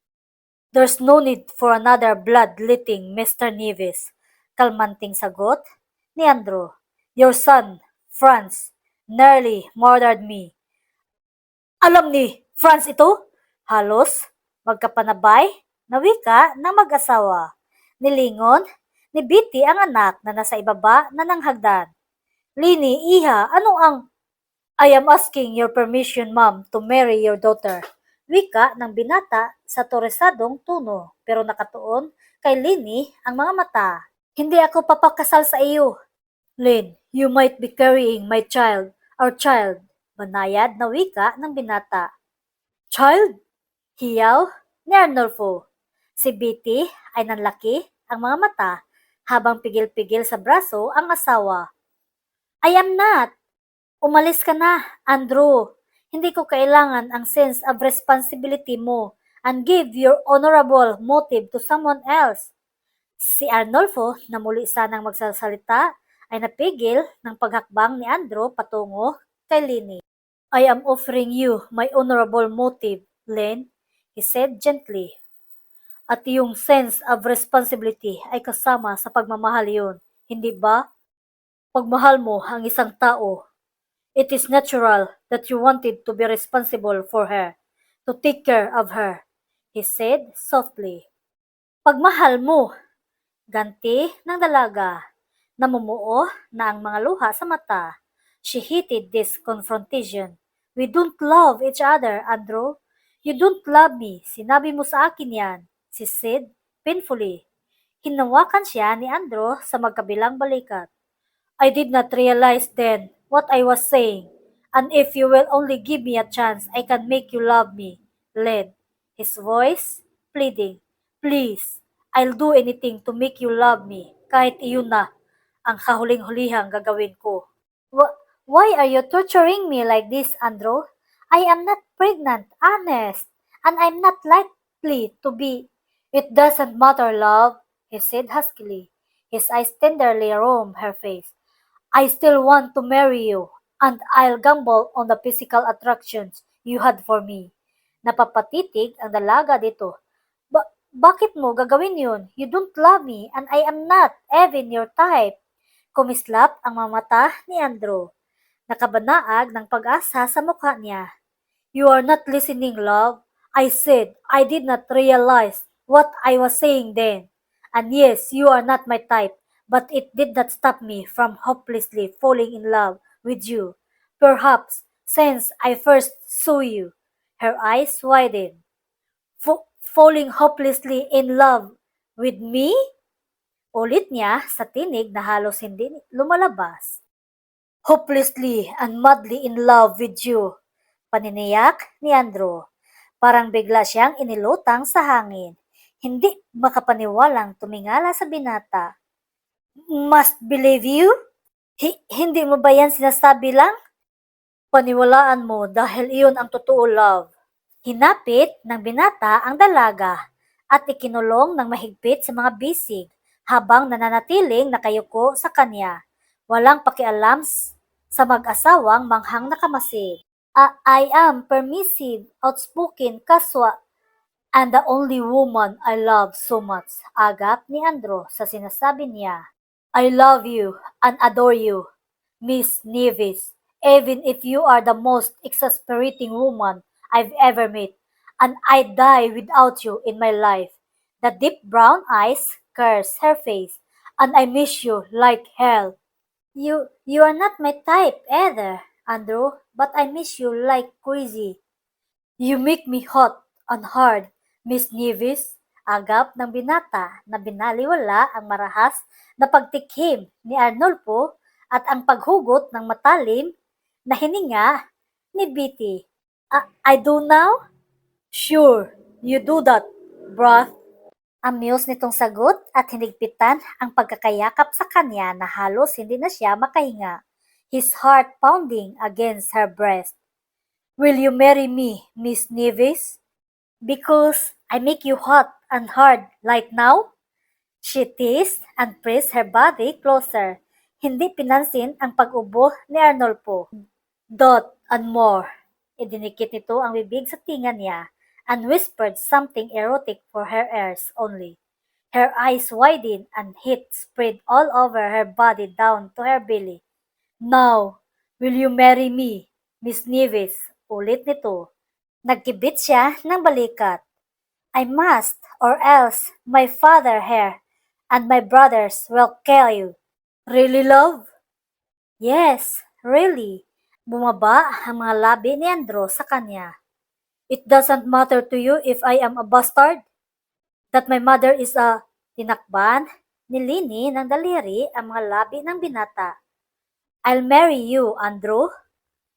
There's no need for another bloodletting, Mr. Nieves. Kalmanting sagot ni Andrew. Your son, Franz, nearly murdered me. Alam ni Franz ito? Halos magkapanabay na wika ng mag-asawa. Nilingon ni Betty ang anak na nasa ibaba na ng hagdan. Lini, iha, ano ang I am asking your permission, ma'am, to marry your daughter. Wika ng binata sa toresadong tono pero nakatuon kay Lini ang mga mata. Hindi ako papakasal sa iyo. Lynn, you might be carrying my child, our child. Banayad na wika ng binata. Child? Hiyaw ni Arnolfo. Si Betty ay nanlaki ang mga mata habang pigil-pigil sa braso ang asawa. I am not. Umalis ka na, Andrew. Hindi ko kailangan ang sense of responsibility mo and give your honorable motive to someone else. Si Arnolfo na muli sanang magsasalita ay napigil ng paghakbang ni Andrew patungo kay Lini. I am offering you my honorable motive, Len, he said gently. At yung sense of responsibility ay kasama sa pagmamahal yun, hindi ba? Pagmahal mo ang isang tao, it is natural that you wanted to be responsible for her, to take care of her, he said softly. Pagmahal mo, ganti ng dalaga. Namumuo na ang mga luha sa mata. She hated this confrontation. We don't love each other, Andrew. You don't love me. Sinabi mo sa akin yan, she said painfully. Hinawakan siya ni Andrew sa magkabilang balikat. I did not realize then what I was saying. And if you will only give me a chance, I can make you love me, Len. His voice pleading. Please, I'll do anything to make you love me, kahit iyon na ang kahuling-hulihang gagawin ko. Why are you torturing me like this, Andrew? I am not pregnant, honest, and I'm not likely to be. It doesn't matter, love, he said huskily. His eyes tenderly roamed her face. I still want to marry you, and I'll gamble on the physical attractions you had for me. Napapatitig ang dalaga dito. Bakit mo gagawin yun? You don't love me, and I am not even your type. Kumislap ang mga mata ni Andrew. Nakabanaag ng pag-asa sa mukha niya. You are not listening, love. I said I did not realize what I was saying then. And yes, you are not my type, but it did not stop me from hopelessly falling in love with you. Perhaps since I first saw you. Her eyes widened. Falling hopelessly in love with me? Ulit niya sa tinig na halos hindi lumalabas. Hopelessly and madly in love with you, paniniyak ni Andrew. Parang bigla siyang inilutang sa hangin. Hindi makapaniwalang tumingala sa binata. Must believe you? Hindi mo ba yan sinasabi lang? Paniwalaan mo dahil iyon ang totoo, love. Hinapit ng binata ang dalaga at ikinulong ng mahigpit sa mga bisig habang nananatiling nakayuko sa kanya. Walang pakialam sa mag-asawang manghang nakamasid. I am permissive, outspoken, kaswa, and the only woman I love so much, agap ni Andrew sa sinasabi niya. I love you and adore you, Miss Nevis, even if you are the most exasperating woman I've ever met, and I'd die without you in my life. The deep brown eyes curse her face, and I miss you like hell. You are not my type either, Andrew, but I miss you like crazy. You make me hot and hard, Miss Nevis, agap ng binata na binaliwala ang marahas na pagtikhim ni Arnolfo at ang paghugot ng matalim na hininga ni Betty. I do now? Sure, you do that, bruh. Amuse nitong sagot at hinigpitan ang pagkakayakap sa kanya na halos hindi na siya makahinga. His heart pounding against her breast. Will you marry me, Miss Nevis? Because I make you hot and hard like now? She teased and pressed her body closer. Hindi pinansin ang pag-ubo ni Arnolfo. Dot and more. Idinikit nito ang bibig sa tinga niya and whispered something erotic for her ears only. Her eyes widened and heat spread all over her body down to her belly. Now, will you marry me, Miss Nevis? Ulit nito. Nagkibit siya ng balikat. I must, or else my father here and my brothers will kill you. Really, love? Yes, really. Bumaba ang mga labi ni Andrew sa kanya. It doesn't matter to you if I am a bastard? That my mother is a... Tinakban ni Lini ng daliri ang mga labi ng binata. I'll marry you, Andrew,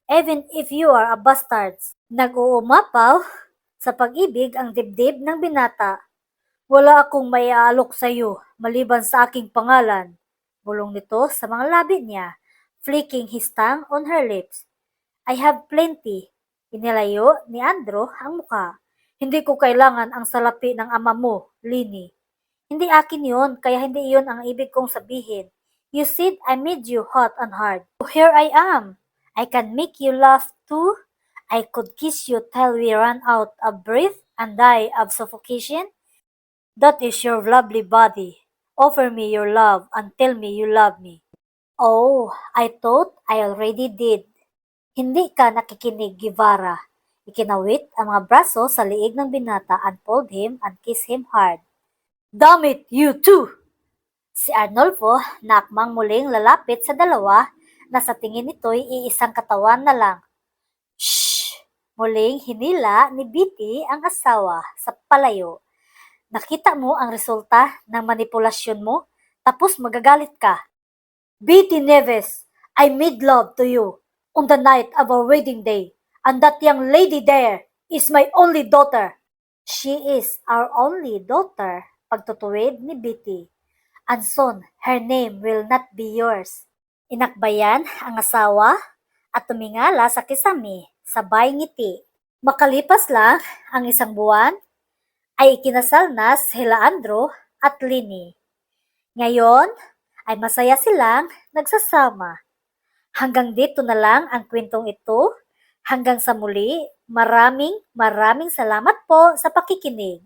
even if you are a bastard. Nag-uumapaw sa pag-ibig ang dibdib ng binata. Wala akong maiaalok sa iyo maliban sa aking pangalan. Bulong nito sa mga labi niya, flicking his tongue on her lips. I have plenty. Inilayo ni Andrew ang muka. Hindi ko kailangan ang salapi ng ama mo, Lini. Hindi akin yun, kaya hindi yun ang ibig kong sabihin. You said I made you hot and hard. So here I am. I can make you laugh too. I could kiss you till we run out of breath and die of suffocation. That is your lovely body. Offer me your love and tell me you love me. Oh, I thought I already did. Hindi ka nakikinig, Guevara. Ikinawit ang mga braso sa liig ng binata and pulled him and kissed him hard. Damn it, you too! Si Arnolfo nakmang muling lalapit sa dalawa na sa tingin nito'y iisang katawan na lang. Shh! Muling hinila ni Betty ang asawa sa palayo. Nakita mo ang resulta ng manipulasyon mo, tapos magagalit ka. Betty Neves, I made love to you on the night of our wedding day, and that young lady there is my only daughter. She is our only daughter, pagtutuwid ni Betty. And soon, her name will not be yours. Inakbayan ang asawa at tumingala sa kisami, sabay ngiti. Makalipas lang ang isang buwan, ay ikinasal na sila Andrew at Lini. Ngayon ay masaya silang nagsasama. Hanggang dito na lang ang kwentong ito. Hanggang sa muli, maraming salamat po sa pakikinig.